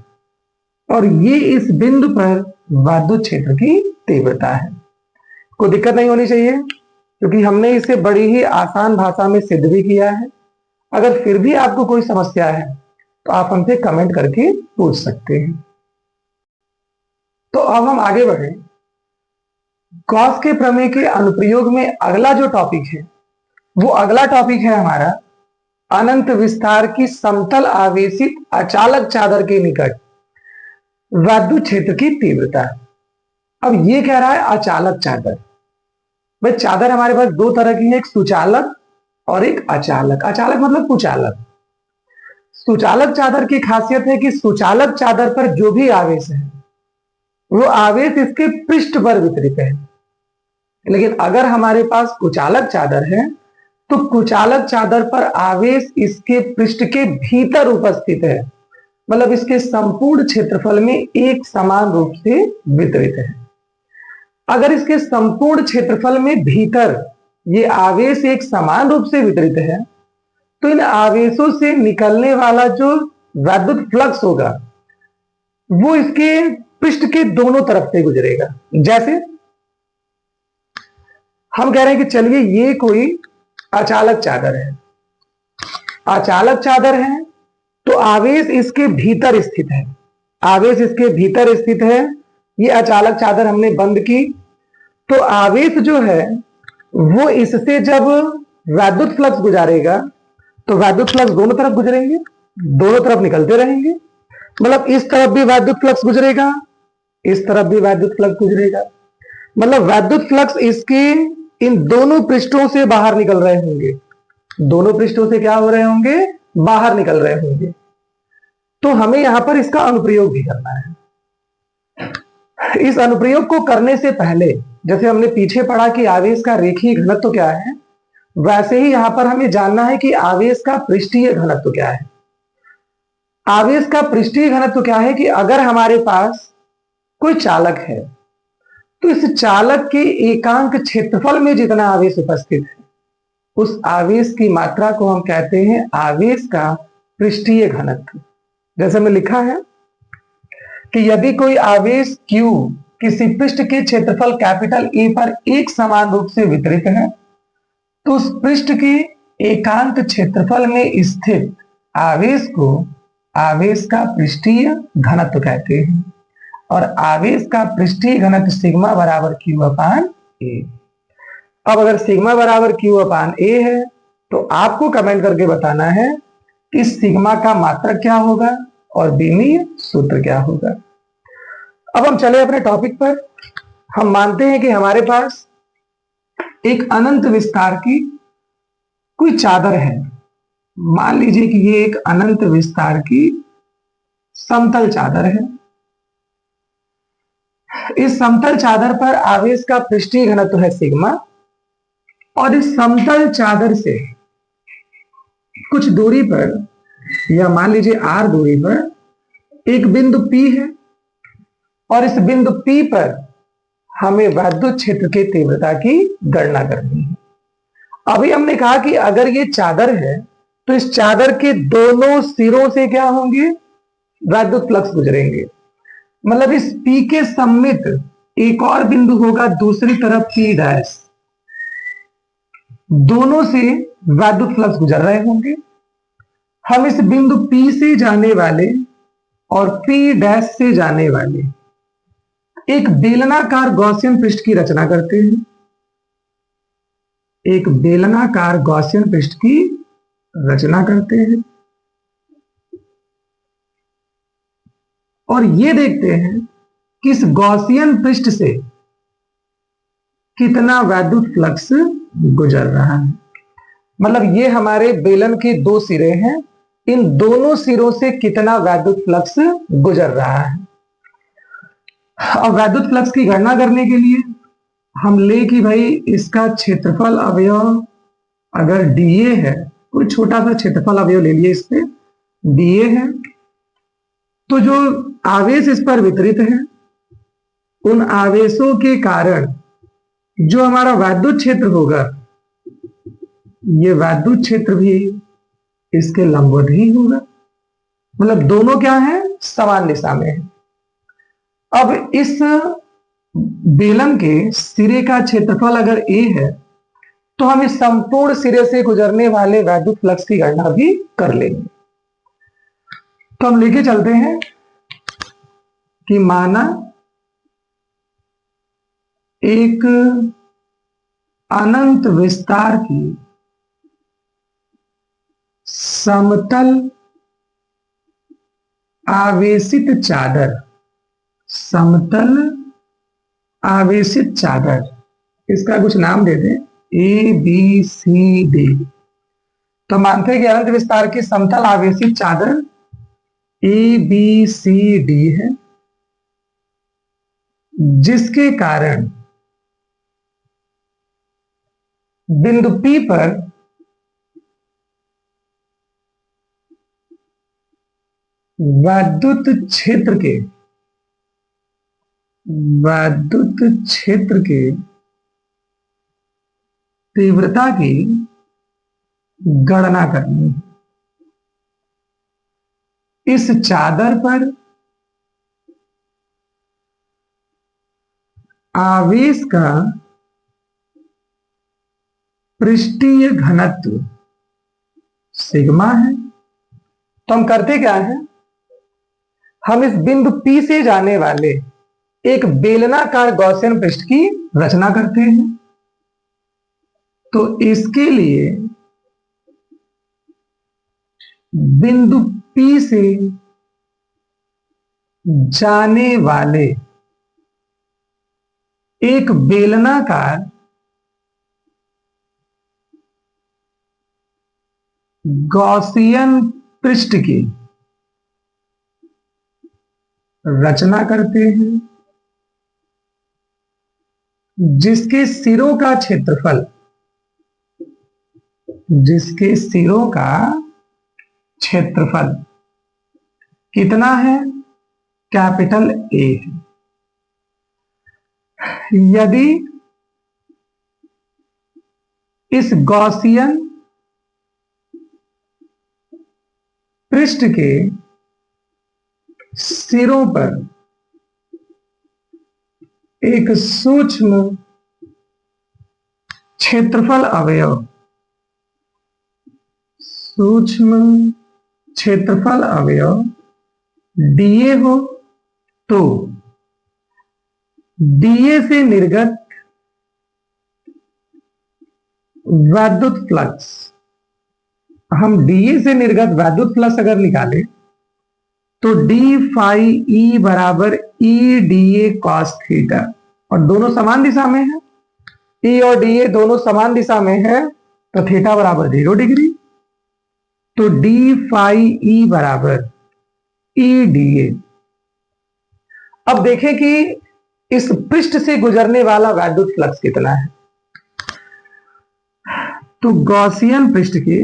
और ये इस बिंदु पर वैद्युत क्षेत्र की तीव्रता है। कोई दिक्कत नहीं होनी चाहिए, क्योंकि हमने इसे बड़ी ही आसान भाषा में सिद्ध भी किया है। अगर फिर भी आपको कोई समस्या है तो आप हमसे कमेंट करके पूछ सकते हैं। तो अब हम आगे बढ़े। गॉस के प्रमेय के अनुप्रयोग में अगला जो टॉपिक है वो अगला टॉपिक है हमारा अनंत विस्तार की समतल आवेशित अचालक चादर के निकट वैद्युत क्षेत्र की तीव्रता। अब ये कह रहा है अचालक चादर। भाई चादर हमारे पास दो तरह की है, एक सुचालक और एक अचालक। अचालक मतलब कुचालक। सुचालक चादर की खासियत है कि सुचालक चादर पर जो भी आवेश है वो आवेश इसके पृष्ठ पर वितरित है, लेकिन अगर हमारे पास कुचालक चादर है तो कुचालक चादर पर आवेश इसके पृष्ठ के भीतर उपस्थित है, मतलब इसके संपूर्ण क्षेत्रफल में एक समान रूप से वितरित है। अगर इसके संपूर्ण क्षेत्रफल में भीतर ये आवेश एक समान रूप से वितरित है तो इन आवेशों से निकलने वाला जो वैद्युत फ्लक्स होगा वो इसके पृष्ठ के दोनों तरफ से गुजरेगा। जैसे हम कह रहे हैं कि चलिए ये कोई अचालक चादर है, अचालक चादर है तो आवेश इसके भीतर स्थित है, आवेश इसके भीतर स्थित है। ये अचालक चादर हमने बंद की तो आवेश जो है वो इससे जब वैद्युत फ्लक्स गुजारेगा तो वैद्युत फ्लक्स दोनों तरफ गुजरेंगे, दोनों तरफ निकलते रहेंगे, मतलब इस तरफ भी वैद्युत फ्लक्स गुजरेगा, इस तरफ भी वैद्युत फ्लक्स गुजरेगा, मतलब वैद्युत फ्लक्स इसके इन दोनों पृष्ठों से बाहर निकल रहे होंगे, दोनों पृष्ठों से क्या हो रहे होंगे, बाहर निकल रहे होंगे। तो हमें यहां पर इसका अनुप्रयोग भी करना है। इस अनुप्रयोग को करने से पहले जैसे हमने पीछे पढ़ा कि आवेश का रेखीय घनत्व क्या है, वैसे ही यहां पर हमें जानना है कि आवेश का पृष्ठीय घनत्व क्या है। आवेश का पृष्ठीय घनत्व क्या है कि अगर हमारे पास कोई चालक है तो इस चालक के एकांक क्षेत्रफल में जितना आवेश उपस्थित है उस आवेश की मात्रा को हम कहते हैं आवेश का पृष्ठीय घनत्व। जैसे में लिखा है कि यदि कोई आवेश Q किसी पृष्ठ के क्षेत्रफल कैपिटल A पर एक समान रूप से वितरित है तो उस पृष्ठ के एकांक क्षेत्रफल में स्थित आवेश को आवेश का पृष्ठीय घनत्व कहते हैं, और आवेश का पृष्ठीय घनत्व सिग्मा बराबर Q अपान A। अब अगर सिग्मा बराबर Q अपान A है तो आपको कमेंट करके बताना है कि सिग्मा का मात्रक क्या होगा और बीमीय सूत्र क्या होगा। अब हम चले अपने टॉपिक पर। हम मानते हैं कि हमारे पास एक अनंत विस्तार की कोई चादर है। मान लीजिए कि ये एक अनंत विस्तार की समतल चादर है। इस समतल चादर पर आवेश का पृष्ठीय घनत्व है सिग्मा, और इस समतल चादर से कुछ दूरी पर या मान लीजिए r दूरी पर एक बिंदु P है, और इस बिंदु P पर हमें वैद्युत क्षेत्र की तीव्रता की गणना करनी है। अभी हमने कहा कि अगर ये चादर है तो इस चादर के दोनों सिरों से क्या होंगे, वैद्युत फ्लक्स गुजरेंगे, मतलब इस P के सम्मित एक और बिंदु होगा दूसरी तरफ P डैश, दोनों से वैद्युत फ्लक्स गुजर रहे होंगे। हम इस बिंदु P से जाने वाले और P डैश से जाने वाले एक बेलनाकार गॉसियन पृष्ठ की रचना करते हैं, एक बेलनाकार गॉसियन पृष्ठ की रचना करते हैं, और ये देखते हैं कि इस गॉसियन पृष्ठ से कितना वैद्युत फ्लक्स गुजर रहा है। मतलब ये हमारे बेलन के दो सिरे हैं, इन दोनों सिरों से कितना वैद्युत फ्लक्स गुजर रहा है। अब वैद्युत फ्लक्स की गणना करने के लिए हम ले कि भाई इसका क्षेत्रफल अवयव अगर dA है, कोई छोटा सा क्षेत्रफल अवयव ले लिए, इस पे dA है, तो जो आवेश इस पर वितरित है उन आवेशों के कारण जो हमारा वैद्युत क्षेत्र होगा ये वैद्युत क्षेत्र भी इसके लंबवत ही होगा, मतलब दोनों क्या है, समान दिशा में है। अब इस बेलन के सिरे का क्षेत्रफल अगर A है तो हम इस संपूर्ण सिरे से गुजरने वाले वैद्युत फ्लक्स की गणना भी कर लेंगे। तो हम लेके चलते हैं कि माना एक अनंत विस्तार की समतल आवेशित चादर, समतल आवेशित चादर, इसका कुछ नाम दे दें A B C D, तो मानते हैं कि अनंत विस्तार की समतल आवेशित चादर ABCD है, जिसके कारण बिंदु P पर वैद्युत क्षेत्र के तीव्रता की गणना करनी है। इस चादर पर आवेश का पृष्ठीय घनत्व सिग्मा है। तो हम करते क्या है, हम इस बिंदु P से जाने वाले एक बेलनाकार गॉसियन पृष्ठ की रचना करते हैं। तो इसके लिए बिंदु P से जाने वाले एक बेलनाकार गॉसियन पृष्ठ की रचना करते हैं, जिसके सिरों का क्षेत्रफल कितना है, कैपिटल A है। यदि इस गॉसियन पृष्ठ के सिरों पर एक सूक्ष्म क्षेत्रफल अवयव dA हो, तो dA से निर्गत वैद्युत फ्लक्स, हम dA से निर्गत वैद्युत फ्लक्स अगर निकालें तो d phi E बराबर E dA cos थीटा, और दोनों समान दिशा में है, E और dA दोनों समान दिशा में है, तो थीटा बराबर 0 डिग्री। तो d phi E बराबर E dA। अब देखें कि इस पृष्ठ से गुजरने वाला वैद्युत फ्लक्स कितना है। तो गॉसियन पृष्ठ के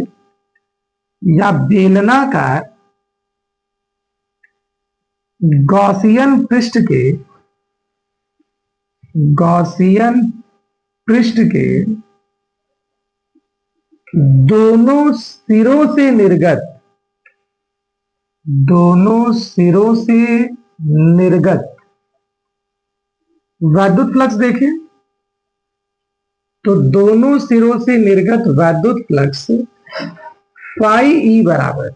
या बेलनाकार गॉसियन पृष्ठ के दोनों सिरों से निर्गत वैद्युत फ्लक्स देखें, तो दोनों सिरों से निर्गत वैद्युत फ्लक्स फाई ई बराबर,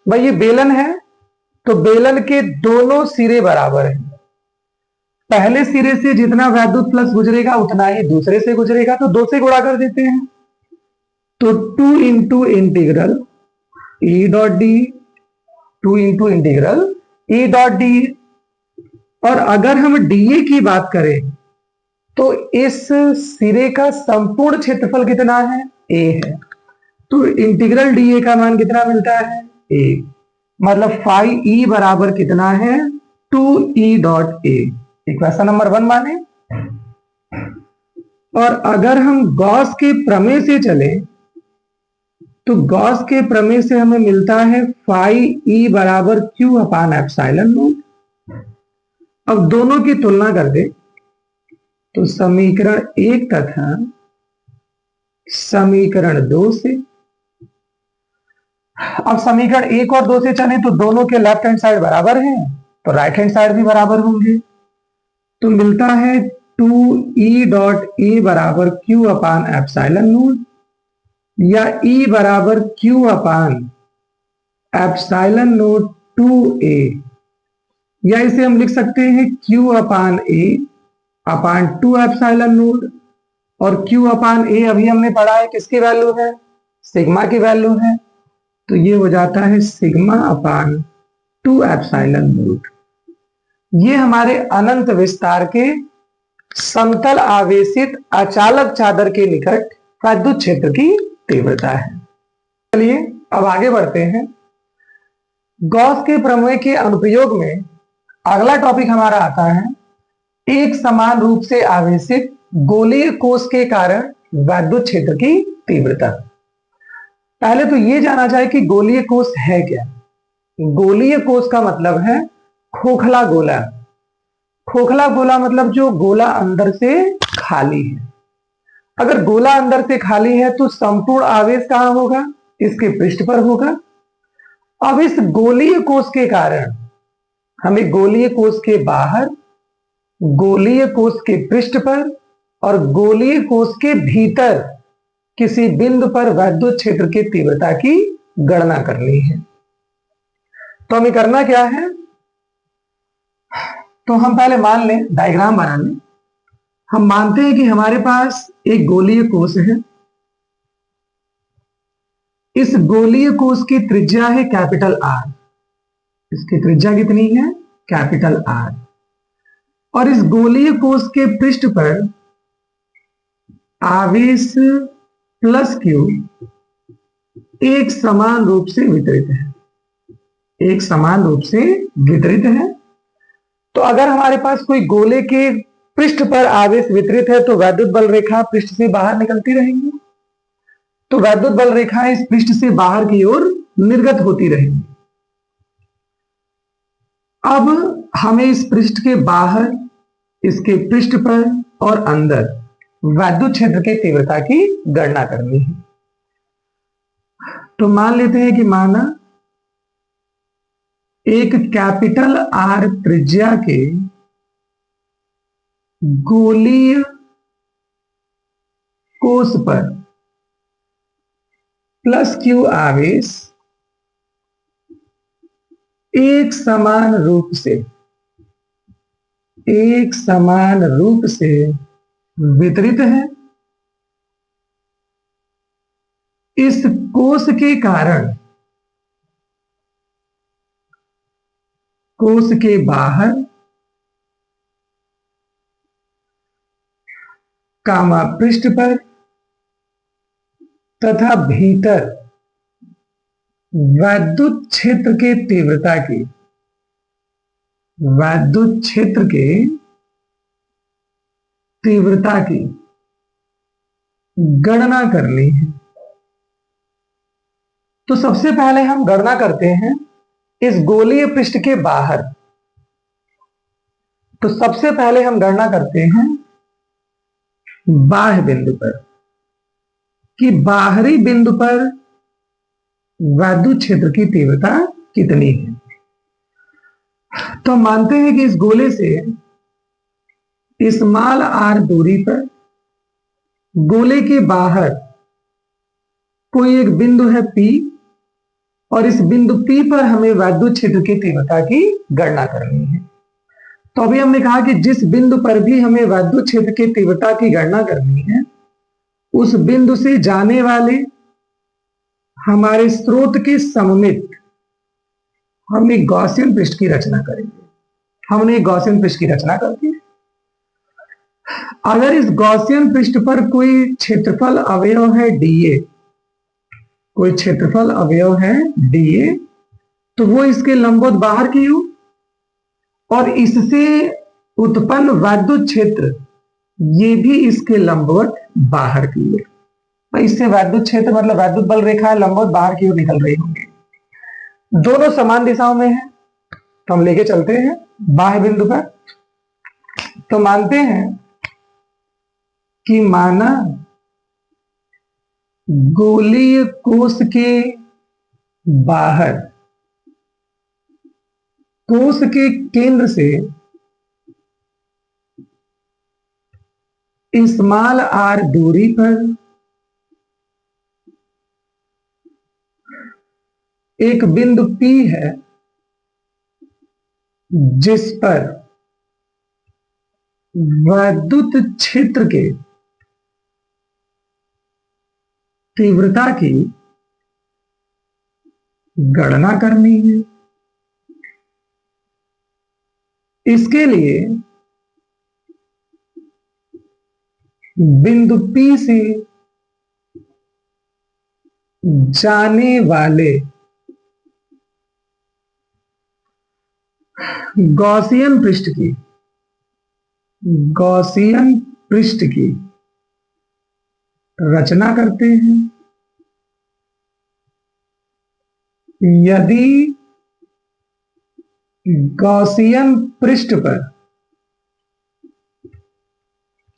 भाई ये बेलन है तो बेलन के दोनों सिरे बराबर हैं। पहले सिरे से जितना वैद्युत फ्लक्स गुजरेगा उतना ही दूसरे से गुजरेगा, तो 2 से गुणा कर देते हैं। तो 2 into integral E dot D, 2 into integral E dot D. और अगर हम डीए की बात करें तो इस सिरे का संपूर्ण क्षेत्रफल कितना है, ए है। तो इंटीग्रल डीए का मान कितना मिलता है, ए। मतलब फाई ई बराबर कितना है, 2e dot A. Equation number 1 माने। और अगर हम गॉस के प्रमेय से चले तो गॉस के प्रमेय से हमें मिलता है फाई ई बराबर क्यू अपान एप्सिलॉन नॉट। अब दोनों की तुलना कर दे तो समीकरण 1 तथा समीकरण 2 से, अब समीकरण 1 और 2 से चले तो दोनों के लेफ्ट हैंड साइड बराबर हैं, तो राइट हैंड साइड भी बराबर होंगे। तो मिलता है 2e डॉट ए बराबर क्यू अपान एप्सिलॉन नॉट, या E बराबर Q upon epsilon not 2a, या इसे हम लिख सकते हैं Q upon A upon 2 epsilon not. और क्यू अपान ए अभी हमने पढ़ा है किसकी वैल्यू है, सिग्मा की वैल्यू है, तो ये हो जाता है सिग्मा अपान 2 एप्सिलॉन नॉट। ये हमारे अनंत विस्तार के समतल आवेशित अचालक चादर के निकट विद्युत क्षेत्र की तीव्रता है। चलिए अब आगे बढ़ते हैं। गॉस के प्रमेय के अनुप्रयोग में अगला टॉपिक हमारा आता है एक समान रूप से आवेशित गोलीय कोष के कारण वैद्युत क्षेत्र की तीव्रता। पहले तो ये जाना जाए कि गोलीय कोष है क्या। गोलीय कोष का मतलब है खोखला गोला। खोखला गोला मतलब जो गोला अंदर से खाली है। अगर गोला अंदर से खाली है तो संपूर्ण आवेश कहां होगा? इसके पृष्ठ पर होगा। अब इस गोलीय कोष के कारण हमें गोलीय कोष के बाहर, गोलीय कोष के पृष्ठ पर और गोलीय कोष के भीतर किसी बिंदु पर वैद्युत क्षेत्र की तीव्रता की गणना करनी है। तो हमें करना क्या है? तो हम पहले मान लें, डायग्राम बना लें। हम मानते हैं कि हमारे पास एक गोलीय कोष है। इस गोलीय कोष की त्रिज्या है कैपिटल आर। इसकी त्रिज्या कितनी है? Capital R. और इस गोलीय कोष के पृष्ठ पर आवेश प्लस क्यू एक समान रूप से वितरित है। एक समान रूप से वितरित है। तो अगर हमारे पास कोई गोले के पृष्ठ पर आवेश वितरित है तो वैद्युत बल रेखा पृष्ठ से बाहर निकलती रहेंगी। तो वैद्युत बल रेखा इस पृष्ठ से बाहर की ओर निर्गत होती रहेंगी। अब हमें इस पृष्ठ के बाहर, इसके पृष्ठ पर और अंदर वैद्युत क्षेत्र की तीव्रता की गणना करनी है। तो मान लेते हैं कि माना एक कैपिटल आर त्रिज्या के गोलीय कोष पर प्लस क्यू आवेश एक समान रूप से वितरित है। इस कोष के कारण कोष के बाहर कामा पृष्ठ पर तथा भीतर वैद्युत क्षेत्र के तीव्रता की गणना करनी है। तो सबसे पहले हम गणना करते हैं इस गोलीय पृष्ठ के बाहर। तो सबसे पहले हम गणना करते हैं बाह्य बिंदु पर कि बाहरी बिंदु पर वैद्युत क्षेत्र की तीव्रता कितनी है। तो हम मानते हैं कि इस गोले से स्मॉल आर दूरी पर गोले के बाहर कोई एक बिंदु है P और इस बिंदु P पर हमें वैद्युत क्षेत्र की तीव्रता की गणना करनी है। तो अभी हमने कहा कि जिस बिंदु पर भी हमें वैद्युत क्षेत्र की तीव्रता की गणना करनी है उस बिंदु से जाने वाले हमारे स्रोत के सममित हम एक गॉसियन पृष्ठ की रचना करेंगे। हमने एक गॉसियन पृष्ठ की रचना कर दी। अगर इस गॉसियन पृष्ठ पर कोई क्षेत्रफल अवयव है dA, तो वो इसके लंबवत बाहर की ओर और इससे उत्पन्न वैद्युत क्षेत्र ये भी इसके लंबवत बाहर की ओर। तो इससे वैद्युत क्षेत्र मतलब वैद्युत बल रेखा लंबवत बाहर की ओर निकल रही होंगी। दोनों समान दिशाओं में है। तो हम लेके चलते हैं बाह्य बिंदु पर। तो मानते हैं कि माना गोलीय कोष के बाहर कोष के केंद्र से स्मॉल आर दूरी पर एक बिंदु P है जिस पर वैद्युत क्षेत्र के तीव्रता की गणना करनी है। इसके लिए बिंदु P से जाने वाले गॉसियन पृष्ठ की गॉसियन पृष्ठ की रचना करते हैं यदि गॉसियन पृष्ठ पर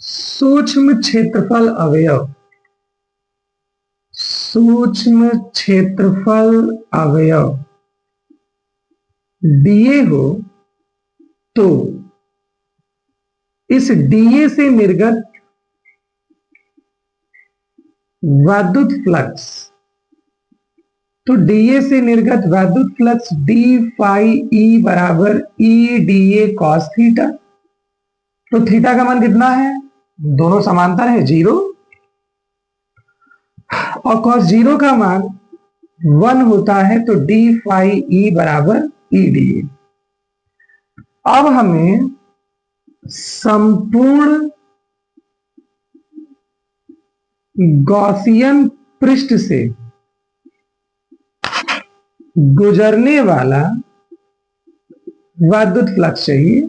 सूक्ष्म क्षेत्रफल अवयव डीए हो तो इस डीए से निर्गत वैद्युत फ्लक्स डी फाई ई बराबर ई डीए कॉस थीटा। तो थीटा का मान कितना है, दोनों समांतर है 0, और कॉस 0 का मान 1 होता है, तो डी फाई ई बराबर ई डीए। अब हमें संपूर्ण गॉसियन पृष्ठ से गुजरने वाला वैद्युत फ्लक्स चाहिए।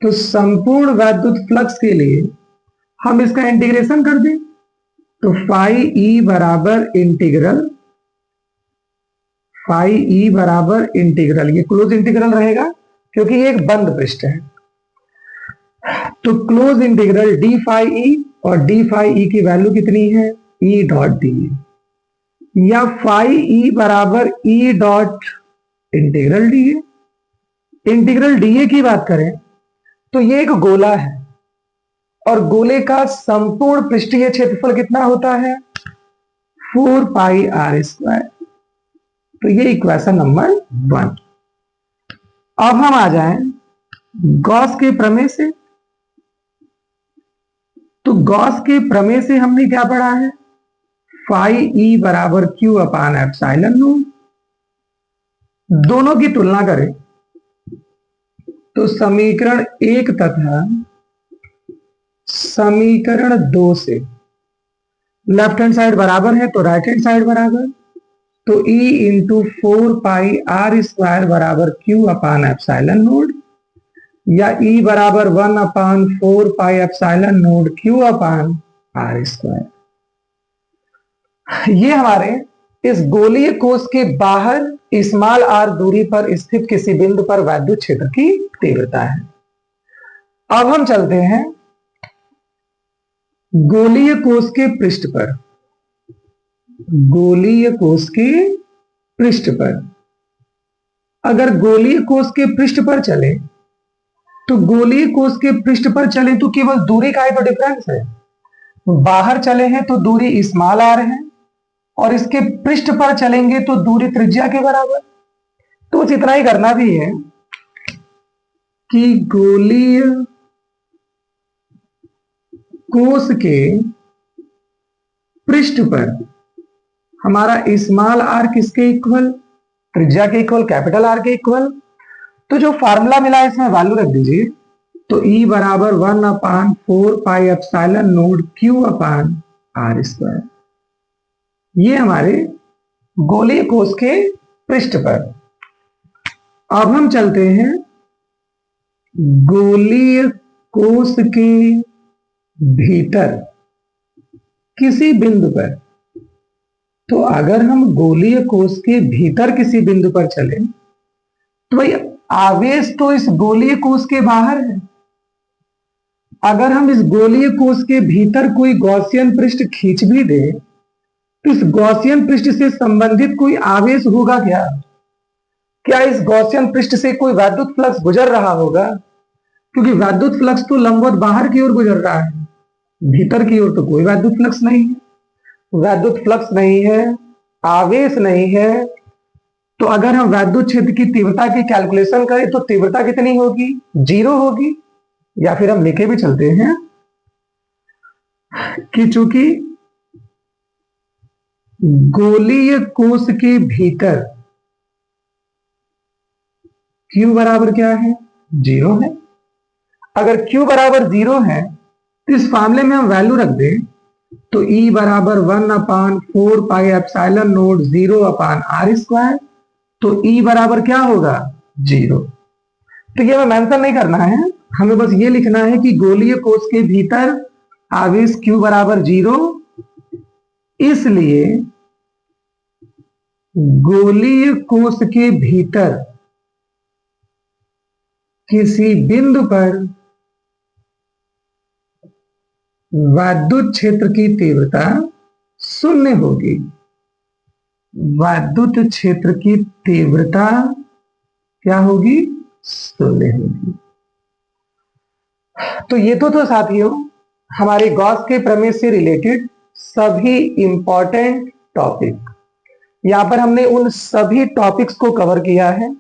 तो संपूर्ण वैद्युत फ्लक्स के लिए हम इसका इंटीग्रेशन कर दें, तो फाई ई बराबर इंटीग्रल, ये क्लोज इंटीग्रल रहेगा क्योंकि ये एक बंद पृष्ठ है। तो close integral D phi E, और डी फाई ई की वैल्यू कितनी है, ई डॉट डी, या फाई ई बराबर E dot integral DA. Integral DA की बात करें तो ये एक गोला है, और गोले का संपूर्ण पृष्ठीय क्षेत्रफल कितना होता है, 4 पाई आर स्क्वायर। तो ये इक्वेशन नंबर 1। अब हम आ जाएं गॉस के प्रमेय से। तो गॉस के प्रमेय से हमने क्या पढ़ा है, फाई ई बराबर क्यू अपान एप्सिलॉन नॉट। दोनों की तुलना करें तो समीकरण 1 तथा समीकरण 2 से लेफ्ट हैंड साइड बराबर है तो राइट हैंड साइड बराबर, तो E into 4 pi R square बराबर क्यू अपान एप्सिलॉन नॉट, या E बराबर 1 upon 4 pi epsilon naught Q upon R square. ये हमारे इस गोलीय कोश के बाहर स्मॉल आर दूरी पर स्थित किसी बिंदु पर वैद्युत क्षेत्र की तीव्रता है। अब हम चलते हैं गोलीय कोश के पृष्ठ पर। गोलीय कोश के पृष्ठ पर अगर गोलीय कोश के पृष्ठ पर चले तो गोलीय कोश के पृष्ठ पर चले तो केवल दूरी का ही तो डिफरेंस है। बाहर चले हैं तो दूरी स्मॉल आर है, और इसके पृष्ठ पर चलेंगे तो दूरी त्रिज्या के बराबर। तो बस इतना ही करना भी है कि गोलीय कोश के पृष्ठ पर हमारा स्मॉल आर किसके इक्वल, त्रिज्या के इक्वल, कैपिटल आर के इक्वल। तो जो फार्मूला मिला है इसमें वैल्यू रख दीजिए, तो E बराबर 1 upon 4 pi epsilon naught Q upon R square. ये हमारे गोलीय कोश के पृष्ठ पर। अब हम चलते हैं गोलीय कोश के भीतर किसी बिंदु पर। तो अगर हम गोलीय कोश के भीतर किसी बिंदु पर चले तो भाई आवेश तो इस गोलीय कोश के बाहर है। अगर हम इस गोलीय कोश के भीतर कोई गॉसियन पृष्ठ खींच भी दे तो इस गॉसियन पृष्ठ से संबंधित कोई आवेश होगा क्या? क्या इस गॉसियन पृष्ठ से कोई वैद्युत फ्लक्स गुजर रहा होगा? क्योंकि वैद्युत फ्लक्स तो लंबवत बाहर की ओर गुजर रहा है, भीतर की ओर तो कोई वैद्युत फ्लक्स नहीं है। वैद्युत फ्लक्स नहीं है, आवेश नहीं है, तो अगर हम वैद्युत क्षेत्र की तीव्रता की कैलकुलेशन करें तो तीव्रता कितनी होगी, 0 होगी। या फिर हम लिखे भी चलते हैं कि चूंकि गोलीय कोश के भीतर Q बराबर क्या है, 0 है। अगर Q बराबर 0 है तो इस मामले में हम वैल्यू रख दें तो E बराबर 1/4 पाई एप्सिलॉन नॉट 0/r²। तो E बराबर क्या होगा? 0। तो ये हमें मेंशन नहीं करना है, हमें बस ये लिखना है कि गोलीय कोश के भीतर आवेश Q बराबर 0, इसलिए गोलीय कोश के भीतर किसी बिंदु पर विद्युत क्षेत्र की तीव्रता 0 होगी। विद्युत क्षेत्र की तीव्रता क्या होगी? 0 होगी। तो ये तो साथियों हमारे गॉस के प्रमेय से रिलेटेड सभी इंपॉर्टेंट टॉपिक। यहां पर हमने उन सभी टॉपिक्स को कवर किया है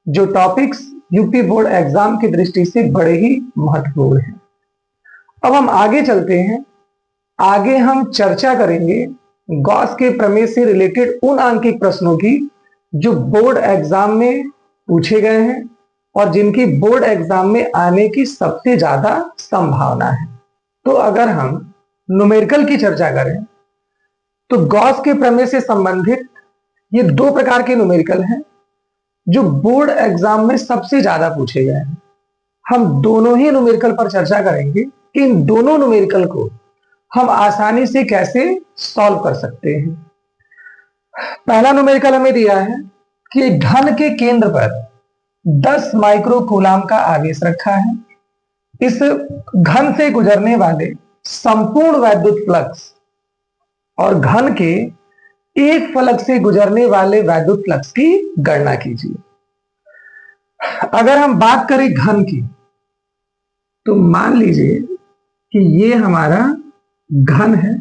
जो टॉपिक्स यूपी बोर्ड एग्जाम की दृष्टि से बड़े ही महत्वपूर्ण हैं। अब हम आगे चलते हैं, आगे हम चर्चा करेंगे गॉस के प्रमेय से रिलेटेड उन आंकिक प्रश्नों की जो बोर्ड एग्जाम में पूछे गए हैं और जिनकी बोर्ड एग्जाम में आने की सबसे ज्यादा संभावना है। तो अगर हम न्यूमेरिकल की चर्चा करें तो गॉस के प्रमेय से संबंधित ये 2 प्रकार के न्यूमेरिकल हैं जो बोर्ड एग्जाम में सबसे ज्यादा पूछे गए हैं। हम दोनों ही न्यूमेरिकल पर चर्चा करेंगे कि इन दोनों न्यूमेरिकल को हम आसानी से कैसे सॉल्व कर सकते हैं। पहला न्यूमेरिकल हमें दिया है कि घन के केंद्र पर 10 माइक्रो कूलाम का आवेश रखा है। इस घन से गुजरने वाले संपूर्ण वैद्युत फ्लक्स और घन के एक फलक से गुजरने वाले वैद्युत फ्लक्स की गणना कीजिए। अगर हम बात करें घन की, तो मान लीजिए कि ये हमारा घन है।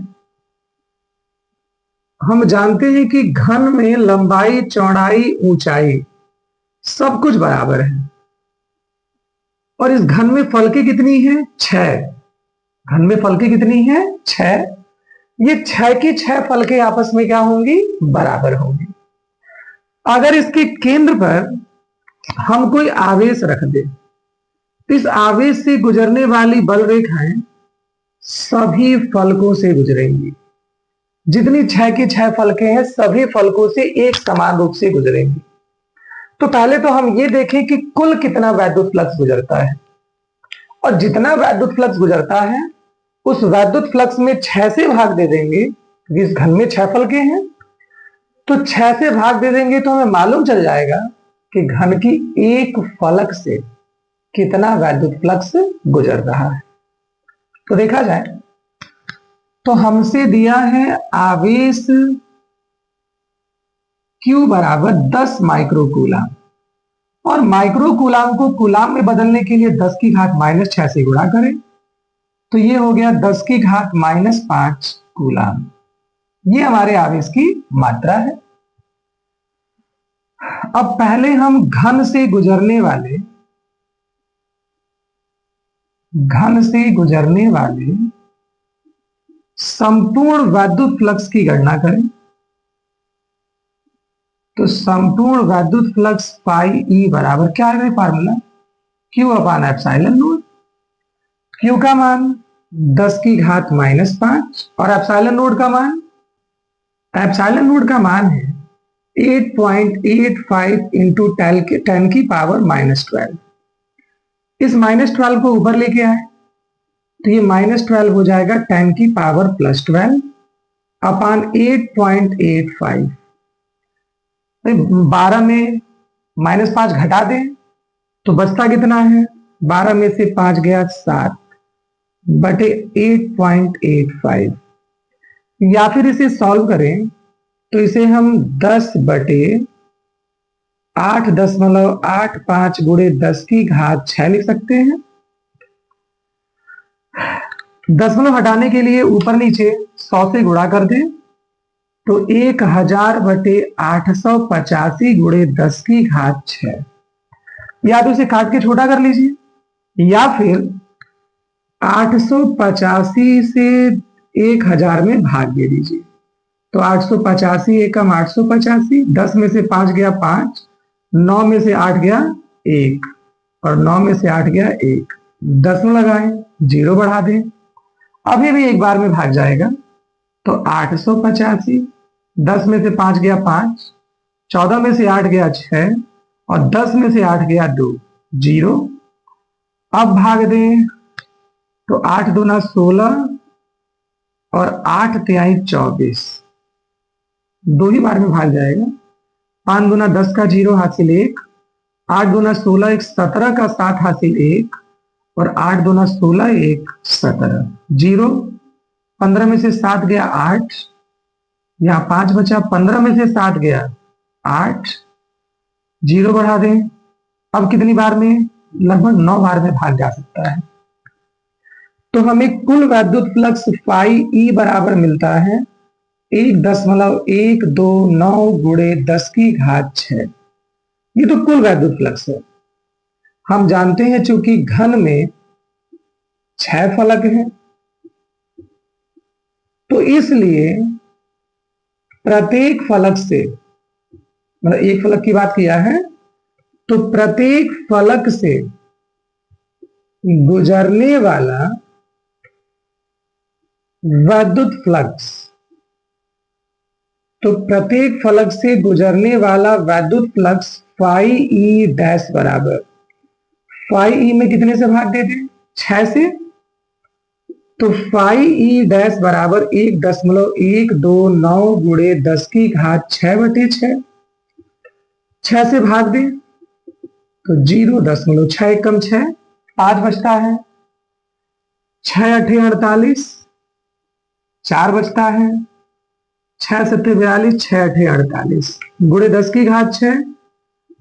हम जानते हैं कि घन में लंबाई, चौड़ाई, ऊंचाई सब कुछ बराबर है और इस घन में फलकें कितनी है? 6। घन में फलकें कितनी है? 6। ये 6 की 6 फलकें आपस में क्या होंगी? बराबर होंगी। अगर इसके केंद्र पर हम कोई आवेश रख दे, इस आवेश से गुजरने वाली बल रेखाएं सभी फलकों से गुजरेंगी। जितनी 6 की 6 फलकें हैं सभी फलकों से एक समान रूप से गुजरेंगी। तो पहले तो हम ये देखें कि कुल कितना वैद्युत फ्लक्स गुजरता है, और जितना वैद्युत फ्लक्स गुजरता है उस वैद्युत फ्लक्स में 6 से भाग दे देंगे। इस घन में 6 फलकें हैं तो 6 से भाग दे देंगे तो हमें मालूम चल जाएगा कि घन की एक फलक से कितना वैद्युत फ्लक्स गुजर रहा है। तो देखा जाए तो हमसे दिया है आवेश Q बराबर 10 माइक्रो कूलाम, और माइक्रो कूलाम को कूलाम में बदलने के लिए 10 की घात -6 से गुणा करें, तो ये हो गया 10 की घात -5 कूलाम। ये हमारे आवेश की मात्रा है। अब पहले हम घन से गुजरने वाले संपूर्ण वैद्युत फ्लक्स की गणना करें। तो संपूर्ण वैद्युत फ्लक्स पाई E बराबर क्या है फार्मूला? Q/ε0। Q का मान 10 की घात -5 और ε0 का मान है 8.85 इंटू 10 की पावर -12। इस -12 को ऊपर लेके आए तो ये -12 हो जाएगा 10 की पावर +12 अपान 8.85। 12 में -5 घटा दें तो बचता कितना है? 12 में से 5 गया 7 बटे 8.85। या फिर इसे सॉल्व करें तो इसे हम 10 बटे 8.85 गुणे 10 की घात 6 लिख सकते हैं। दशमलव हटाने के लिए ऊपर नीचे 100 से गुणा कर दें तो 1000 बटे 885 गुणे 10 की घात 6। या तो इसे काट के छोटा कर लीजिए या फिर 885 से 1000 में भाग दे दीजिए। तो 885 एकम 885, 10 में से 5 गया 5, 9 में से 8 गया 1 और 9 में से 8 गया 1। 10 में लगाएं, 0 बढ़ा दें, अभी भी एक बार में भाग जाएगा तो 885, 10 में से 5 गया 5, 14 में से 8 गया 6 और 10 में से 8 गया 2, 0। अब भाग दें तो 8 दूना 16 और 8 तिहाई 24, दो ही बार में भाग जाएगा। 5 दूना 10 का 0 हासिल 1, 8 दूना 16 1 17 का 7 हासिल 1 और 8 दूना 16 1 17, 0। 15 में से 7 गया 8, यहाँ 5 बचा, 15 में से 7 गया 8, 0 बढ़ा दें। अब कितनी बार में? लगभग 9 बार में भाग जा सकता है। तो हमें कुल वैद्युत फ्लक्स फाई ई बराबर मिलता है 1.129 गुणे 10 की घात 6। ये तो कुल वैद्युत फ्लक्स है। हम जानते हैं चूंकि घन में 6 फलक हैं, तो इसलिए प्रत्येक फलक से, मतलब एक फलक की बात किया है, तो प्रत्येक फलक से गुजरने वाला वैद्युत फ्लक्स, तो प्रत्येक फलक से गुजरने वाला वैद्युत फ्लक्स फाई ई डैश बराबर, फाई ई में कितने से भाग देते? 6 से। तो फाई ई डैश बराबर 1.129 गुणे 10 की घात 6/6। 6 से भाग दें तो 0.6 कम 6, 5 बचता है। 6 8 48, 4 बचता है। 6 7 42, 6 8 48 गुणे 10 की घात 6,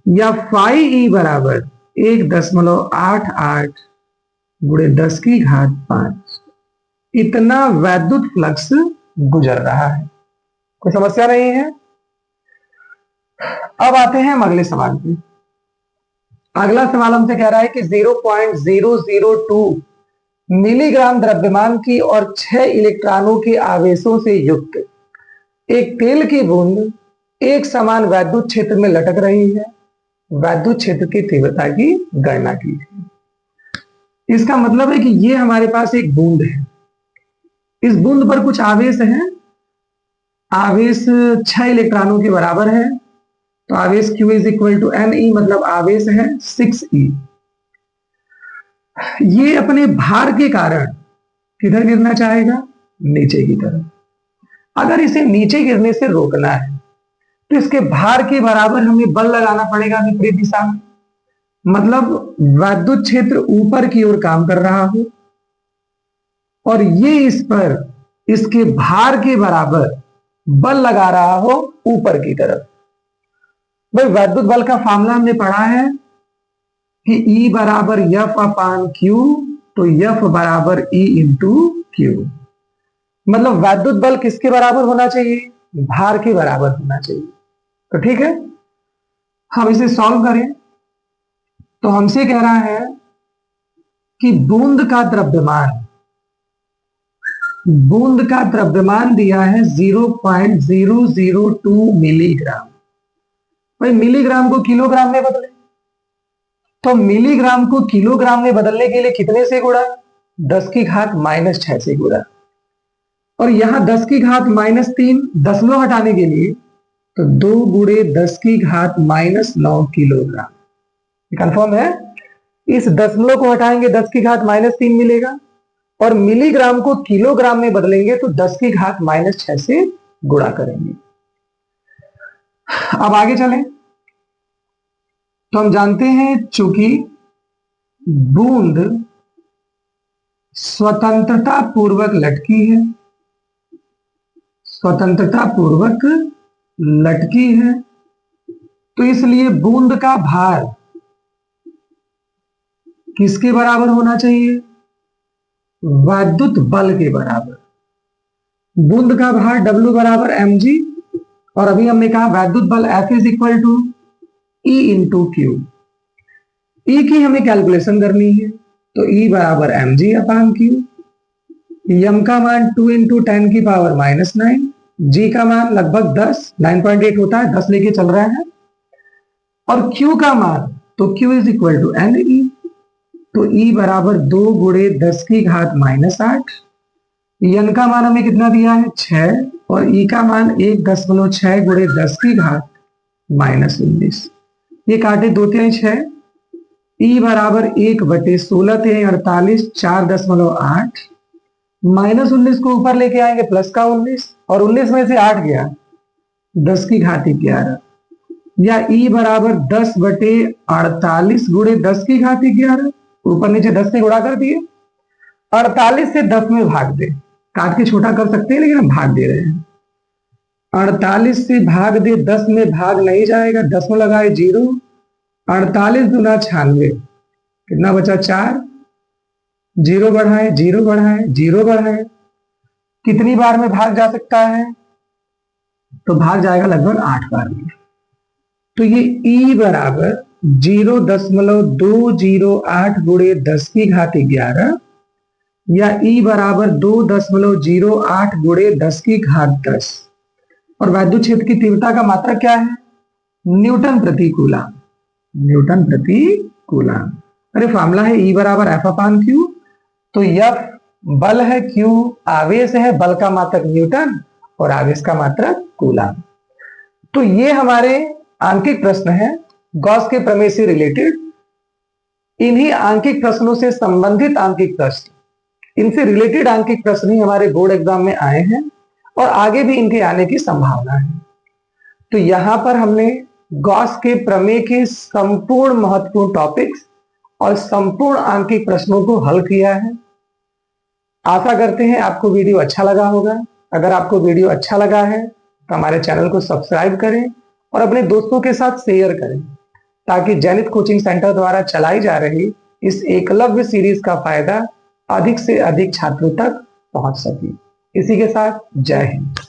या फाई ई बराबर 1.88 गुणे 10 की घात 5। इतना वैद्युत फ्लक्स गुजर रहा है। कोई समस्या नहीं है। अब आते हैं हम अगले सवाल पे। अगला सवाल हमसे कह रहा है कि 0.002 मिलीग्राम द्रव्यमान की और 6 इलेक्ट्रॉनों के आवेशों से युक्त एक तेल की बूंद एक समान वैद्युत क्षेत्र में लटक रही है। वैद्युत क्षेत्र की तीव्रता की गणना कीजिए। इसका मतलब है कि ये हमारे पास एक बूंद है। इस बूंद पर कुछ आवेश है। आवेश 6 इलेक्ट्रॉनों के बराबर है। तो आवेश Q is equal to NE, मतलब आवेश है 6E। ये अपने भार के कारण किधर गिरना चाहेगा? नीचे की तरफ। अगर इसे नीचे गिरने से रोकना है तो इसके भार के बराबर हमें बल लगाना पड़ेगा विपरीत दिशा में। मतलब वैद्युत क्षेत्र ऊपर की ओर काम कर रहा हो और ये इस पर इसके भार के बराबर बल लगा रहा हो ऊपर की तरफ। भाई वैद्युत बल का फॉर्मूला हमने पढ़ा है कि E बराबर F अपान Q, तो F बराबर E इंटू Q। मतलब वैद्युत बल किसके बराबर होना चाहिए? भार के बराबर होना चाहिए। तो ठीक है, हम इसे सॉल्व करें तो हमसे कह रहा है कि बूंद का द्रव्यमान दिया है 0.002 मिलीग्राम। भाई मिलीग्राम को किलोग्राम में बदले, तो मिलीग्राम को किलोग्राम में बदलने के लिए कितने से गुणा? 10 की घात -6 से गुणा। और यहां 10 की घात -3 दशमलव हटाने के लिए तो 2 गुणे 10 की घात -9 किलोग्राम। कंफर्म है? इस दशमलव को हटाएंगे 10 की घात -3 मिलेगा और मिलीग्राम को किलोग्राम में बदलेंगे तो 10 की घात -6 से गुणा करेंगे। अब आगे चलें तो हम जानते हैं चूंकि बूंद स्वतंत्रता पूर्वक लटकी है, तो इसलिए बूंद का भार किसके बराबर होना चाहिए? वैद्युत बल के बराबर। बूंद का भार W बराबर mg, और अभी हमने कहा वैद्युत बल F is equal to E into Q। E की हमें कैलकुलेशन करनी है, तो E बराबर mg अपान Q। m का मान 2 इंटू 10 की पावर -9, G का मान लगभग 10, 9.8 होता है, 10 लेके चल रहा है, और Q का मान तो Q is equal to NE, तो E बराबर 2 गुणे 10 की घात -8, एन का मान हमें कितना दिया है 6 और ई का मान 1.6 गुणे 10 की घात -19। ये काटे 2 तिहाई 6, ई बराबर 1/16 तिहाई 48, 4.8 -19 को ऊपर लेके आएंगे प्लस का 19 और 19 में से 8 गया 10 की घात 11 या ई बराबर 10/48 गुणे 10 की घात 11। ऊपर नीचे 10 से गुणा कर दिए, 48 से 10 में भाग दे, काट के छोटा कर सकते हैं लेकिन हम भाग दे रहे हैं। 48 से भाग दे 10 में भाग नहीं जाएगा, 10 में लगाए 0, 48 दूना 96, कितना बचा 4, 0 बढ़ाए 0 बढ़ाए 0 बढ़ाए, कितनी बार में भाग जा सकता है? तो भाग जाएगा लगभग 8 बार में। तो ये ई बराबर 0.208 गुणे 10 की घात 11 या ई बराबर 2.08 गुणे 10 की घात 10। और वैद्युत क्षेत्र की तीव्रता का मात्रक क्या है? न्यूटन प्रति कूलम। न्यूटन प्रति कूलम। अरे फॉर्मूला है ई बराबर एफ अपान क्यू। तो एफ बल है, क्यू आवेश है, बल का मात्रक न्यूटन और आवेश का मात्रक कूलम। तो ये हमारे आंकिक प्रश्न है गॉस के प्रमेय से रिलेटेड। इन्हीं आंकिक प्रश्नों से संबंधित आंकिक प्रश्न, इनसे रिलेटेड आंकिक प्रश्न ही हमारे बोर्ड एग्जाम में आए हैं और आगे भी इनके आने की संभावना है। तो यहां पर हमने गॉस के प्रमेय के संपूर्ण महत्वपूर्ण टॉपिक्स और संपूर्ण आंकिक प्रश्नों को हल किया है। आशा करते हैं आपको वीडियो अच्छा लगा होगा। अगर आपको वीडियो अच्छा लगा है तो हमारे चैनल को सब्सक्राइब करें और अपने दोस्तों के साथ शेयर करें ताकि जैनित कोचिंग सेंटर द्वारा चलाई जा रही इस एकलव्य सीरीज का फायदा अधिक से अधिक छात्रों तक पहुंच सके। इसी के साथ जय हिंद।